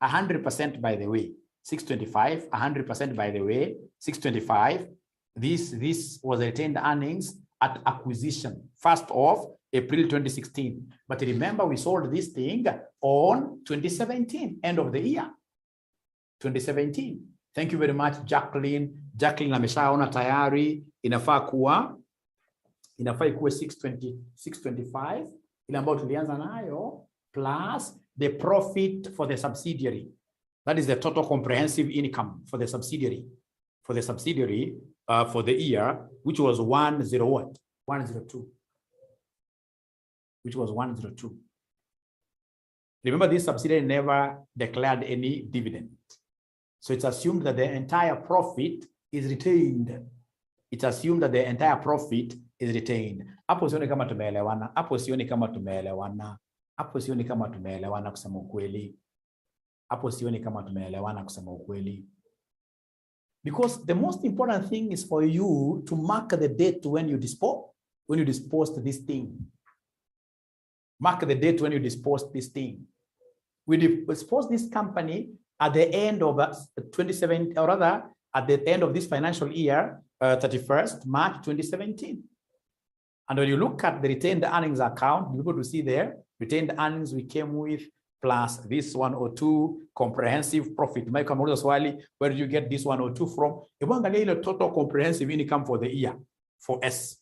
100% by the way. 625, 100% by the way, 625, this was retained earnings at acquisition, 1st of April 2016. But remember, we sold this thing on 2017, end of the year, 2017. Thank you very much, Jacqueline. Jacqueline ameshaona tayari, inafaa ikuwe 625, ile ambayo tulianza nayo, plus the profit for the subsidiary. That is the total comprehensive income for the subsidiary. For the year, which was 102. Which was 102. Remember, this subsidiary never declared any dividend. So it's assumed that the entire profit is retained. It's assumed that the entire profit is retained. Hapo sioni kama tumeelewana. Hapo sioni kama tumeelewana. Hapo sioni kama tumeelewana kusema ukweli. Hapo sioni kama tumeelewana kusema ukweli. Because the most important thing is for you to mark the date when you disposed this thing. Mark the date when you disposed this thing. We disposed this company at the end of 2017, or rather at the end of this financial year, 31st March 2017. And when you look at the retained earnings account, you're able to see there, retained earnings we came with, plus this 102 comprehensive profit. Where did you get this 102 from? The total comprehensive income for the year for S.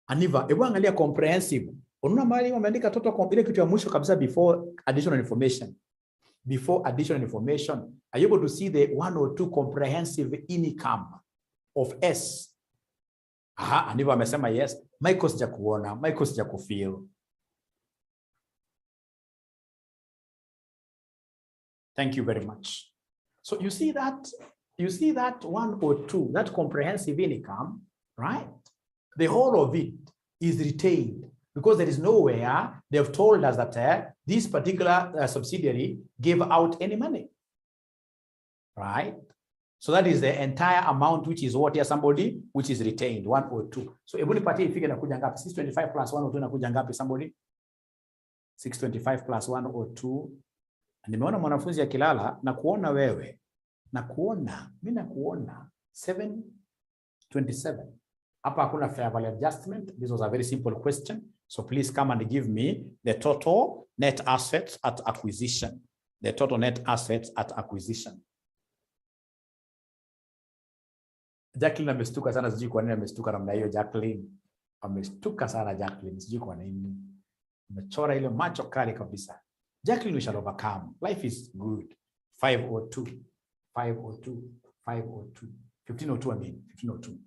Aniva, ewangalia comprehensive. Ununa mali wameandika total ile kitu ya mwisho kabisa before additional information. Before additional information, are you able to see the 102 comprehensive income of S? Aniva amesema yes. Michael sijakuona, Michael sijakufeel. Thank you very much. So you see that 102, that comprehensive income, right? The whole of it is retained because there is nowhere they've told us that this particular subsidiary gave out any money, right? So that is the entire amount, which is what here somebody, which is retained, 102. So every party figure nakuja ngapi? 625 plus 102 nakuja ngapi somebody? 625 plus 102. Nimeona mwanafunzi akilala na kuona wewe Nakuona, mimi nakuona 727. Hapa hakuna fair value adjustment. This was a very simple question. So please come and give me the total net assets at acquisition. The total net assets at acquisition. Jacqueline amestuka sana, sijui kwa nini amestuka namna hiyo. Jacqueline amestuka sana. Jacqueline sijui kwa nini. Umechora ile macho kali kabisa. Jacqueline, we shall overcome. Life is good. 502, 502, 502, 1502. I mean 1502.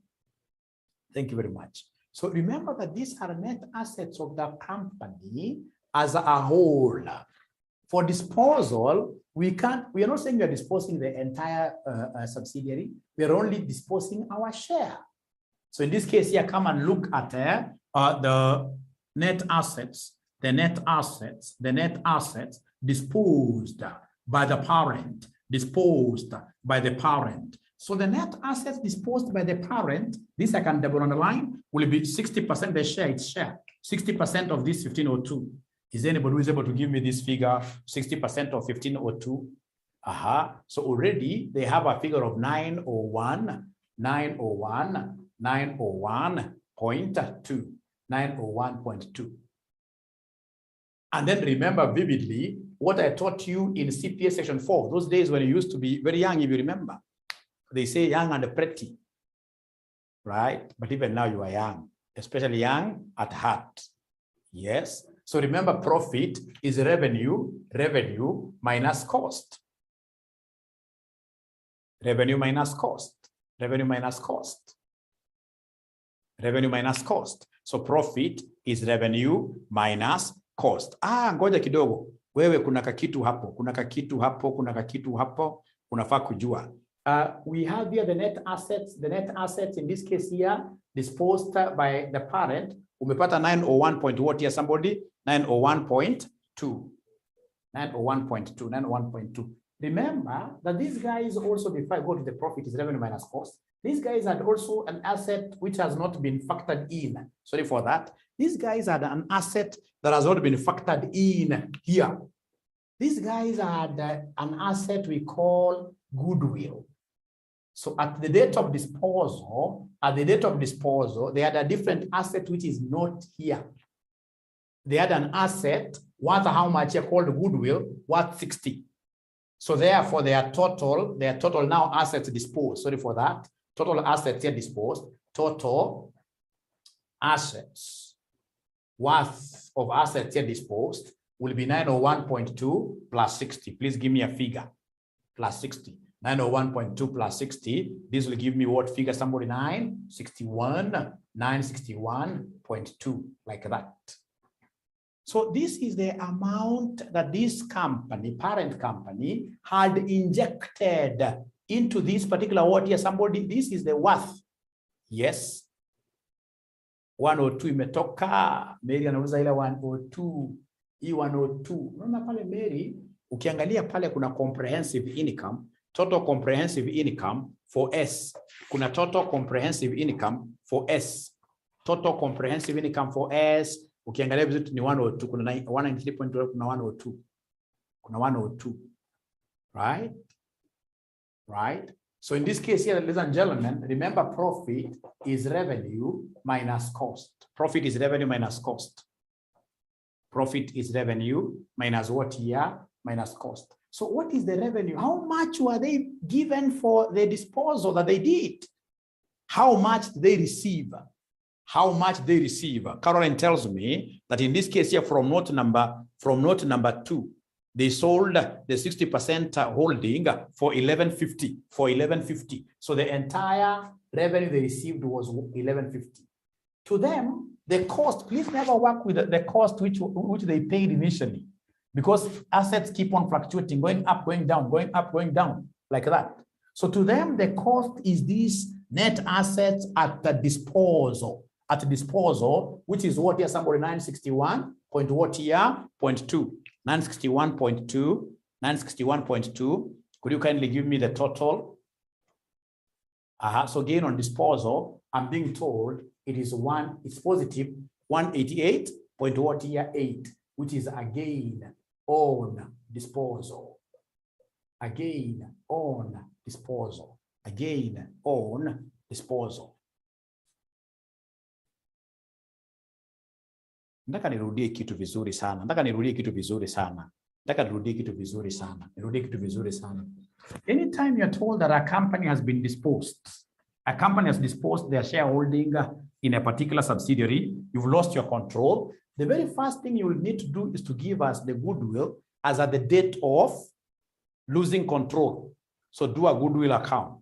Thank you very much. So remember that these are net assets of the company as a whole. For disposal, we are not saying we are disposing the entire subsidiary. We are only disposing our share. So in this case here, come and look at the net assets, the net assets disposed by the parent, disposed by the parent. So the net assets disposed by the parent, this I can double underline, will be 60% the share, its share, 60% of this 1502. Is anybody who is able to give me this figure, 60% of 1502? So already they have a figure of 901, 901, 901.2, 901.2. And then remember vividly what I taught you in CPA section 4, those days when you used to be very young, if you remember. They say young and pretty, right? But even now you are young, especially young at heart. Yes. So remember, profit is revenue minus cost. Revenue minus cost. Revenue minus cost. Revenue minus cost. So profit is revenue minus cost. Ngoja kidogo. Wewe kuna kakitu hapo, kuna kakitu hapo, kuna kakitu hapo, unafaa kujua. We have here the net assets. The net assets in this case here disposed by the parent. Umepata 901 point what here somebody? 901.2. 901.2. 901.2. Remember that these guys also, before I go to the profit, is revenue minus cost. These guys had also an asset which has not been factored in. Sorry for that. These guys had an asset that has not been factored in here. These guys had an asset we call goodwill. So at the date of disposal, they had a different asset which is not here. They had an asset worth how much here called goodwill, worth 60. So therefore their total now assets disposed. Sorry for that. Total assets here disposed. Total assets worth of assets here disposed will be 901.2 plus 60. Please give me a figure. Plus 60. 901.2 plus 60. This will give me what figure? Somebody 961, 961.2, like that. So this is the amount that this company, parent company, had injected into this particular what here. Somebody, this is the worth. Yes. 102 imetoka. Mary anauliza ile 102. Hii 102. Unaona pale Mary, ukiangalia pale kuna comprehensive income. Total comprehensive income for S. Kuna total comprehensive income for S. Total comprehensive income for S. Ukiangalia vizuri ni 102. Kuna 193.12, kuna 102. Kuna 102. Right? Right? So in this case here, ladies and gentlemen, remember profit is revenue minus cost. Profit is revenue minus cost. Profit is revenue minus what here? Minus cost. So what is the revenue? How much were they given for the disposal that they did? How much did they receive? How much they receive? Caroline tells me that in this case here from note number 2, they sold the 60% holding for 1150. For 1150. So the entire revenue they received was 1150. To them, the cost, please never work with the cost which they paid initially, because assets keep on fluctuating, going up, going down, going up, going down, like that. So to them, the cost is these net assets at the disposal. At disposal, which is what here, somebody 961 point what here, 0.2. 961.2, 961.2. Could you kindly give me the total? So gain on disposal, I'm being told it is it's positive 188 point what here 8, which is a gain on disposal. again on disposal. Again on disposal. Nataka nirudie kitu vizuri sana. Nirudie kitu vizuri sana. Anytime you're told that a company has been disposed, a company has disposed their shareholding in a particular subsidiary, you've lost your control, the very first thing you will need to do is to give us the goodwill as at the date of losing control. So do a goodwill account.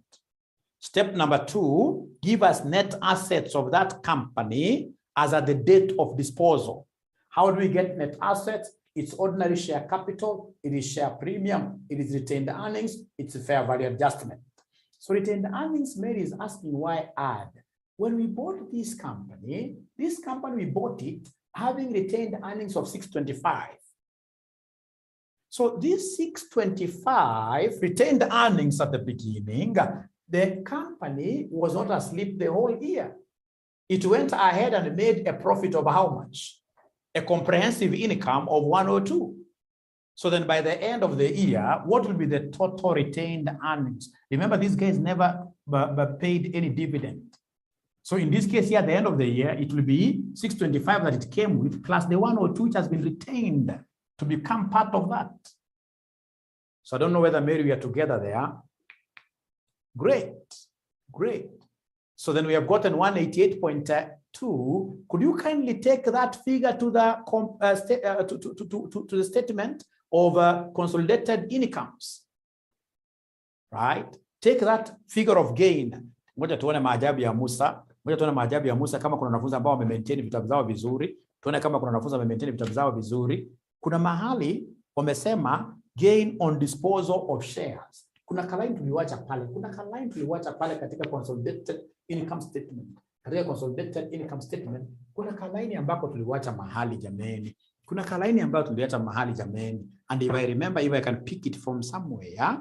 Step number 2, give us net assets of that company as at the date of disposal. How do we get net assets? It's ordinary share capital, it is share premium, it is retained earnings, it's a fair value adjustment. So retained earnings, Mary is asking why add. When we bought this company, we bought it having retained earnings of 625. So this 625 retained earnings at the beginning, the company was not asleep the whole year. It went ahead and made a profit of how much? A comprehensive income of 102. So then by the end of the year, what will be the total retained earnings? Remember, these guys never paid any dividend. So in this case here, at the end of the year, it will be 625 that it came with, plus the 102 which has been retained to become part of that. So I don't know whether, Mary, we are together there. Great. So then we have gotten 188.2. Could you kindly take that figure to the to the statement of consolidated incomes? Right? Take that figure of gain. Ngoja tuone maajabu ya Musa. Kama kuna wanafunzi ambao wamemaintain vitabu zao vizuri. Tuone kama kuna wanafunzi wamemaintain vitabu zao vizuri. Kuna mahali wamesema gain on disposal of shares. Kuna kalaini tuliwacha pale. Katika consolidated income statement. Katika consolidated income statement, kuna kalaini ambako tuliwacha mahali jameni. And if I remember, if I can pick it from somewhere,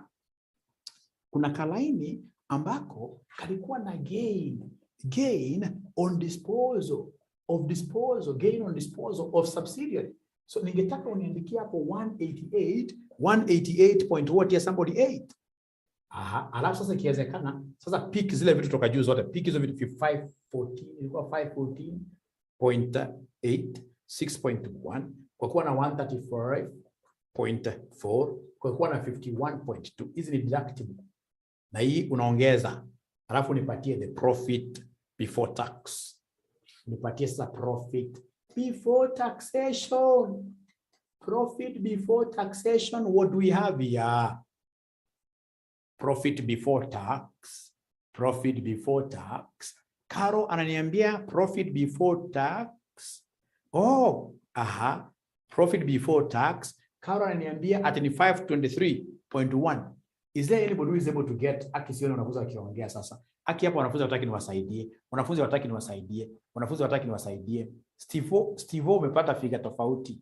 kuna kalaini ambako kalikuwa na gain on disposal of subsidiary. So ningetaka uniandikia hapo 188 point what here somebody 8. Alafu sasa ikiwezekana sasa pick zile vitu toka juu zote, pick hizo vitu 514, ilikuwa 514.8, 6.1, kwa kuwa na 135.4, kwa kuwa na 51.2. Hizi ni deductible. Na hii unaongeza. Alafu nipatie the profit before tax. Nipatie sasa profit before taxation. Profit before taxation, what do we have here? Profit before tax. Karo ananiambia profit before tax. Profit before tax. Karo ananiambia at 523.1. Is there anybody who is able to get? Akisiona wanafunzi wakiongea sasa. Aki hapo wanafunzi wataki niwasaidie. Steve umepata figure tofauti.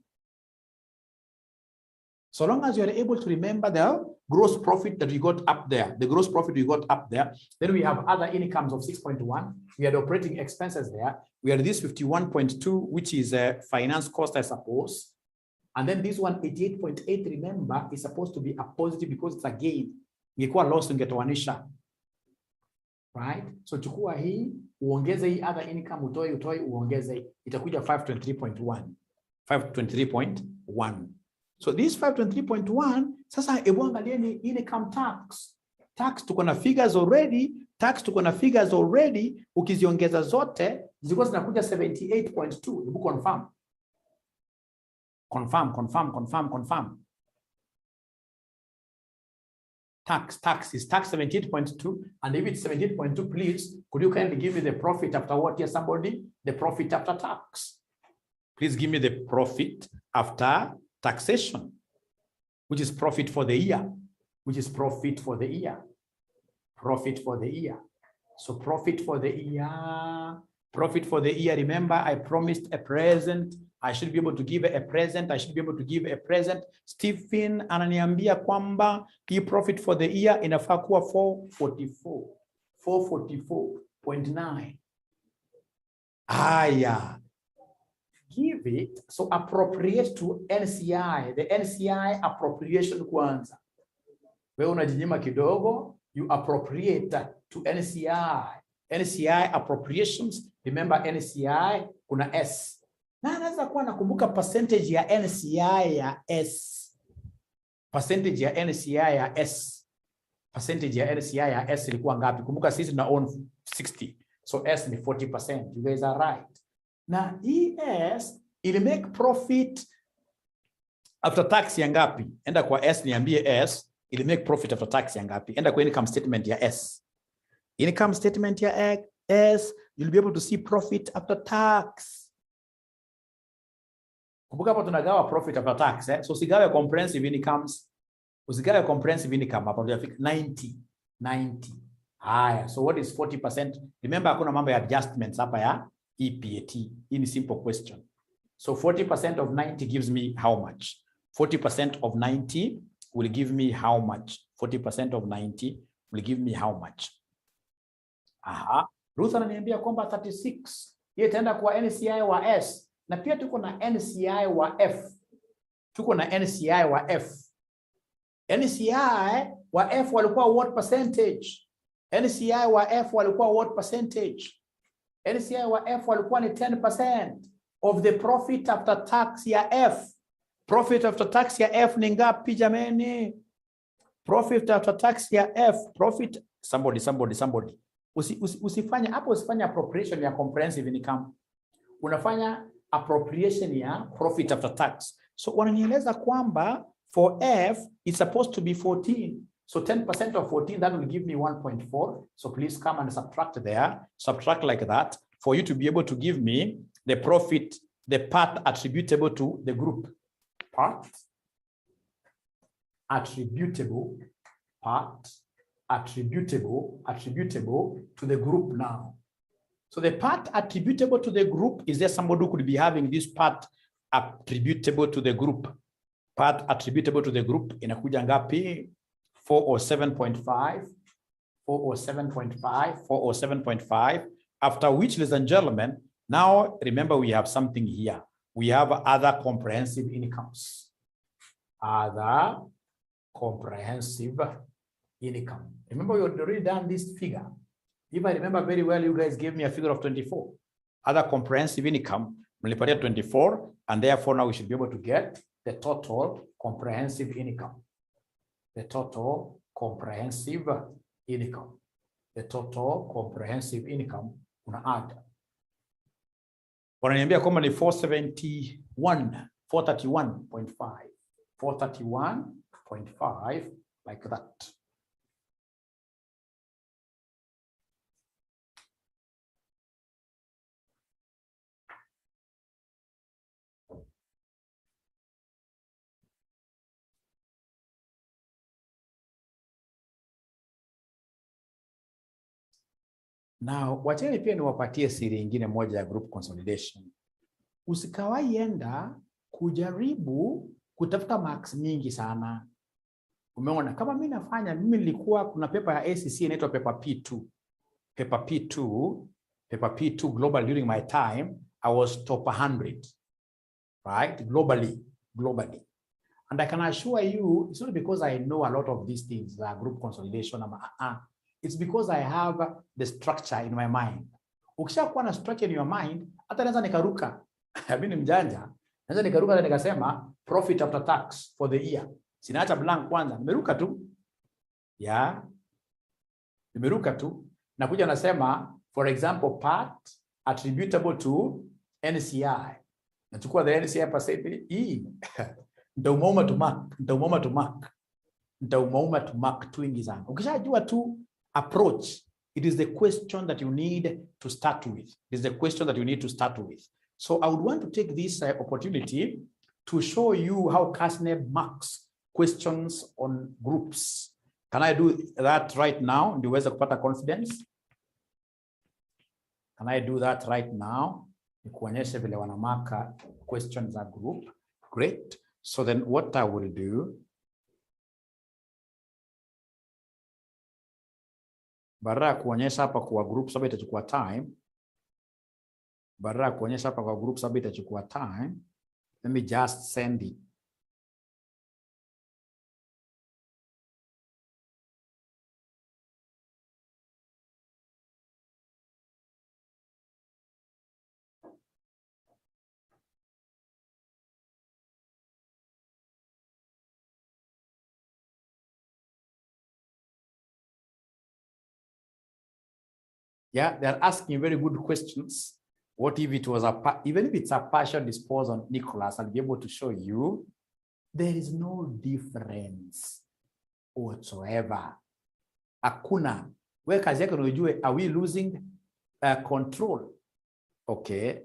So long as you are able to remember the gross profit that we got up there, then we have other incomes of 6.1. We had operating expenses there. We had this 51.2, which is a finance cost, I suppose. And then this one, 88.8, remember, is supposed to be a positive because it's a gain. Ingekuwa loss ungetoanisha. Right? So chukua hii, uongeze hii other income, utoi, uongeze, itakuja 523.1. So this 523.1, sasa hebu angalieni income tax. Tax tuko na figures already. Ukiziongeza zote, zilikuwa zinakuja 78.2. Hebu confirm. Tax is tax 78.2, and if it's 78.2, please, could you kindly give me the profit after what here, somebody? The profit after tax. Please give me the profit after taxation, which is profit for the year. Profit for the year. So profit for the year. Remember, I promised a present. I should be able to give a present. Stephen ananiambia kwamba hii profit for the year inafaa kuwa 444.9. Give it, so appropriate to NCI, the NCI appropriation kwanza. Wewe unajinyima kidogo, you appropriate to NCI. NCI appropriations, remember NCI kuna S. Na anaweza kuwa nakumbuka percentage ya NCI ya S. Percentage ya NCI ya S. Percentage ya NCI ya S ilikuwa ngapi? Kumbuka sisi tuna own 60. So S ni 40%. You guys are right. Na ES ili make profit after tax ya ngapi? Enda kwa S niambie S ili make profit after tax ya ngapi? Enda kwa income statement ya S. Income statement ya S, you'll be able to see profit after tax. Kumbuka hapo tunagawa profit after tax, So usigawe comprehensive incomes. Usigawe comprehensive income hapo ndio 90. Haya, so what is 40%? Remember hakuna mambo ya adjustments hapa ya EPAT. Hii ni simple question. So 40% of 90 gives me how much? 40% of 90 will give me how much? 40% of 90 will give me how much? Aha, Ruth ananiambia kwamba 36. Hiyo itaenda kwa NCI wa S. Na pia tuko na NCI wa F. Tuko na NCI wa F. NCI wa F walikuwa what percentage? NCI wa F walikuwa what percentage? NCI wa F walikuwa ni 10% of the profit after tax ya F. Profit after tax ya F ni ngapi jameni? Profit after tax ya F. Profit, somebody. Usifanya hapo, usifanya appropriation ya comprehensive income. Unafanya appropriation ya profit after tax. So wananieleza kwamba for F it's supposed to be 14. So 10% of 14, that will give me 1.4. So please come and subtract there. Subtract like that for you to be able to give me the profit, the part attributable to the group. Part attributable, part attributable to the group now. So the part attributable to the group, is there somebody who could be having this part attributable to the group? Part attributable to the group inakuja ngapi? 407.5, 407.5, 407.5. After which, ladies and gentlemen, now remember we have something here. We have other comprehensive incomes. Other comprehensive income. Remember, we had already done this figure. If I remember very well, you guys gave me a figure of 24. Other comprehensive income, mlipatia 24, and therefore now we should be able to get the total comprehensive income. The total comprehensive income. The total comprehensive income una add. Wananiambia kwamba ni 471, 431.5. 431.5, like that. Now, wacheni pia niwapatie siri nyingine moja ya group consolidation. Usikawai enda kujaribu kutafuta marks mingi sana. Umeona, kama mimi nafanya, mimi nilikuwa kuna paper ya ACC inaitwa paper P2. Paper P2 global during my time, I was top 100. Right? Globally. And I can assure you, it's not because I know a lot of these things, group consolidation. It's because I have the structure in my mind. Ukishakuwa na structure in your mind, hata naweza nikaruka. Mimi ni mjanja. Naweza nikaruka na nikasema profit after tax for the year. Sinaacha blank kwanza. Nimeruka tu. Nimeruka tu. Nakuja nasema, for example, part attributable to NCI. Nachukua the NCI percentage. Nitaumoma to mark twingi sana. Ukishajua tu approach, it is the question that you need to start with. So I would want to take this opportunity to show you how 𝐂𝐿 marks questions on groups. Can I do that right now? Ndiweza kupata confidence? Can I do that right now? Nikuonyeshe vile wanamaka questions za group. Great. So then what I will do, badala ya kuonyesha hapa kwa group sababu itachukua time, let me just send it. Yeah, they're asking very good questions. What if it was even if it's a partial disposal, Nicholas, I'll be able to show you there is no difference whatsoever. Hakuna. Where kazi yake unajue, are we losing control? Okay.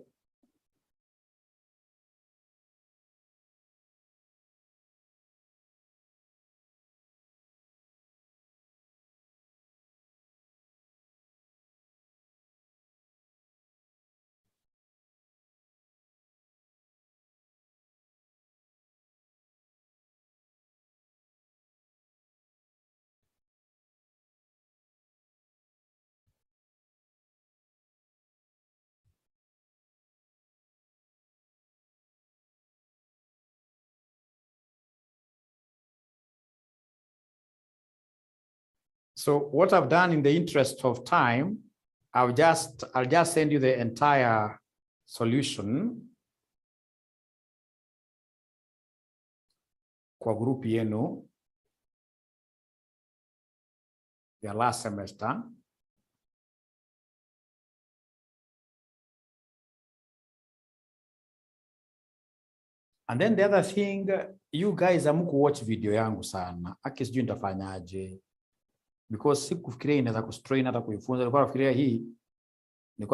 So what I've done in the interest of time, I'll just send you the entire solution kwa group yenu ya last semester. And then the other thing, you guys amuku watch video yangu sana. Aki sijui nitafanyaje. Because sikufikiria inaweza kustrain hata kuifunza. Nilikuwa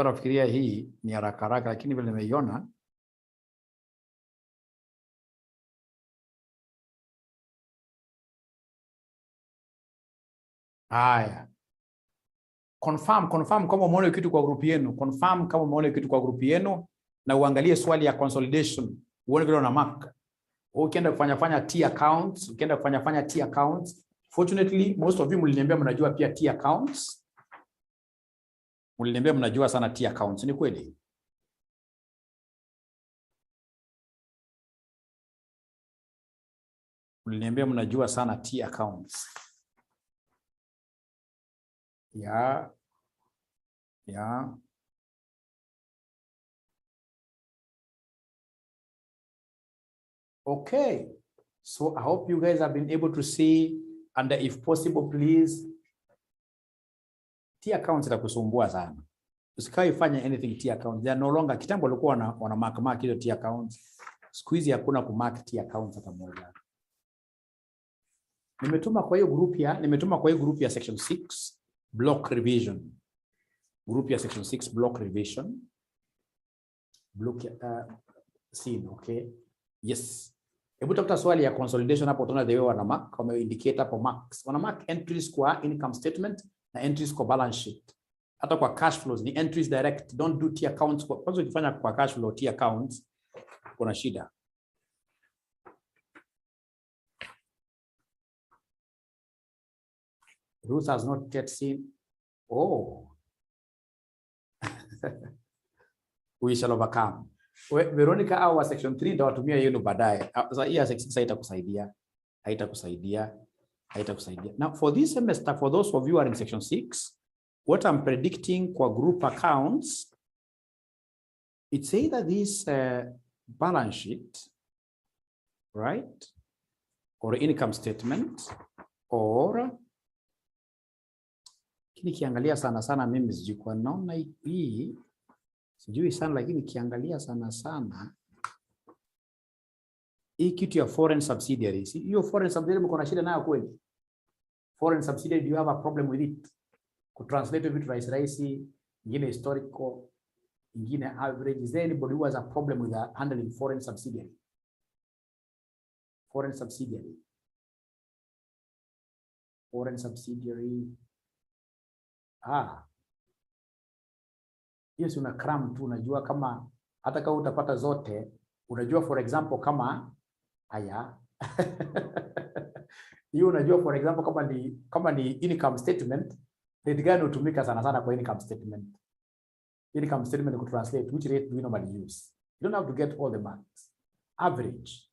nafikiria hii ni haraka haraka, lakini vile nimeiona haya. Confirm kama umeona kitu kwa group yenu. Confirm kama umeona kitu kwa group yenu na uangalie swali ya consolidation. Uone vile una mark. Ukienda kufanya T accounts, fortunately most of you mliniambia mnajua pia T accounts. Mliniambia mnajua sana T accounts, ni kweli? Mliniambia mnajua sana T accounts. Yeah. Okay. So I hope you guys have been able to see, and if possible, please, T accounts itakusumbua sana. Usikai fanya anything T accounts. They are no longer, kitambo walikuwa wana mark hizo T accounts. Siku hizi hakuna kumark T accounts hata moja. Nimetuma kwa hiyo group ya section 6 block revision. Group ya section 6 block revision. Block scene, okay? Yes. Hebu tafuta swali ya consolidation hapo, utaona the way wana mark, kama indicate hapo marks. Wana mark entries kwa income statement na entries kwa balance sheet. Hata kwa cash flows ni entries direct. Don't do T accounts. Kwanza ukifanya kwa cash flow T accounts kuna shida. Ruth has not yet seen. Oh. We shall overcome. Veronica au section 3 ndio watumia yenu baadaye. Sasa hii section 6 haitakusaidia. Now for this semester, for those of you who are in section 6, what I'm predicting for group accounts, it's either this balance sheet, right? Or income statement, or kiangalia sana mimi sijui kwa naona hii sijui sana, lakini kiangalia sana hii kitu ya foreign subsidiaries. Hiyo foreign subsidiary mko na shida nayo kweli? Foreign subsidiary, do you have a problem with it? Kutranslate vitu rahisi, ingine historical, ingine average. Is there anybody who has a problem with handling foreign subsidiary? Foreign subsidiary. Hiyo si una cram tu, unajua kama hata kama utapata zote, unajua for example kama haya hiyo unajua for example kama ni income statement, rate gani hutumika sana kwa income statement? Income statement ku translate, which rate do you normally use? You don't have to get all the marks. Average.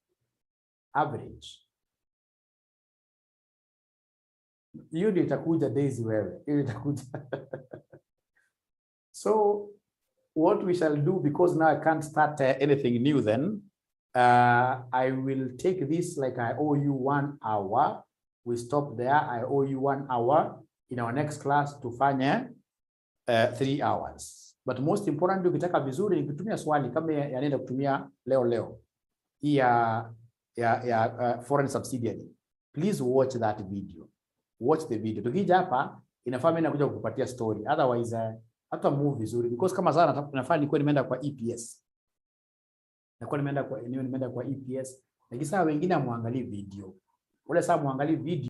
Hiyo ndio itakuja Daisy wewe. Hiyo itakuja. So what we shall do, because now I can't start anything new then, I will take this like I owe you 1 hour. We stop there. I owe you 1 hour in our next class to fanya 3 hours. But most importantly, ukitaka vizuri ni kutumia swali kama yanaenda kutumia leo hii ya foreign subsidiary. Please watch that video. Watch the video. Tukija hapa inafaa mimi nakuja kukupatia story. Otherwise hata move vizuri because kama sana nafaa nikuwa nimeenda kwa EPS. Nimeenda kwa EPS. Lakini saa wengine muangalie video. Ule saa muangalie video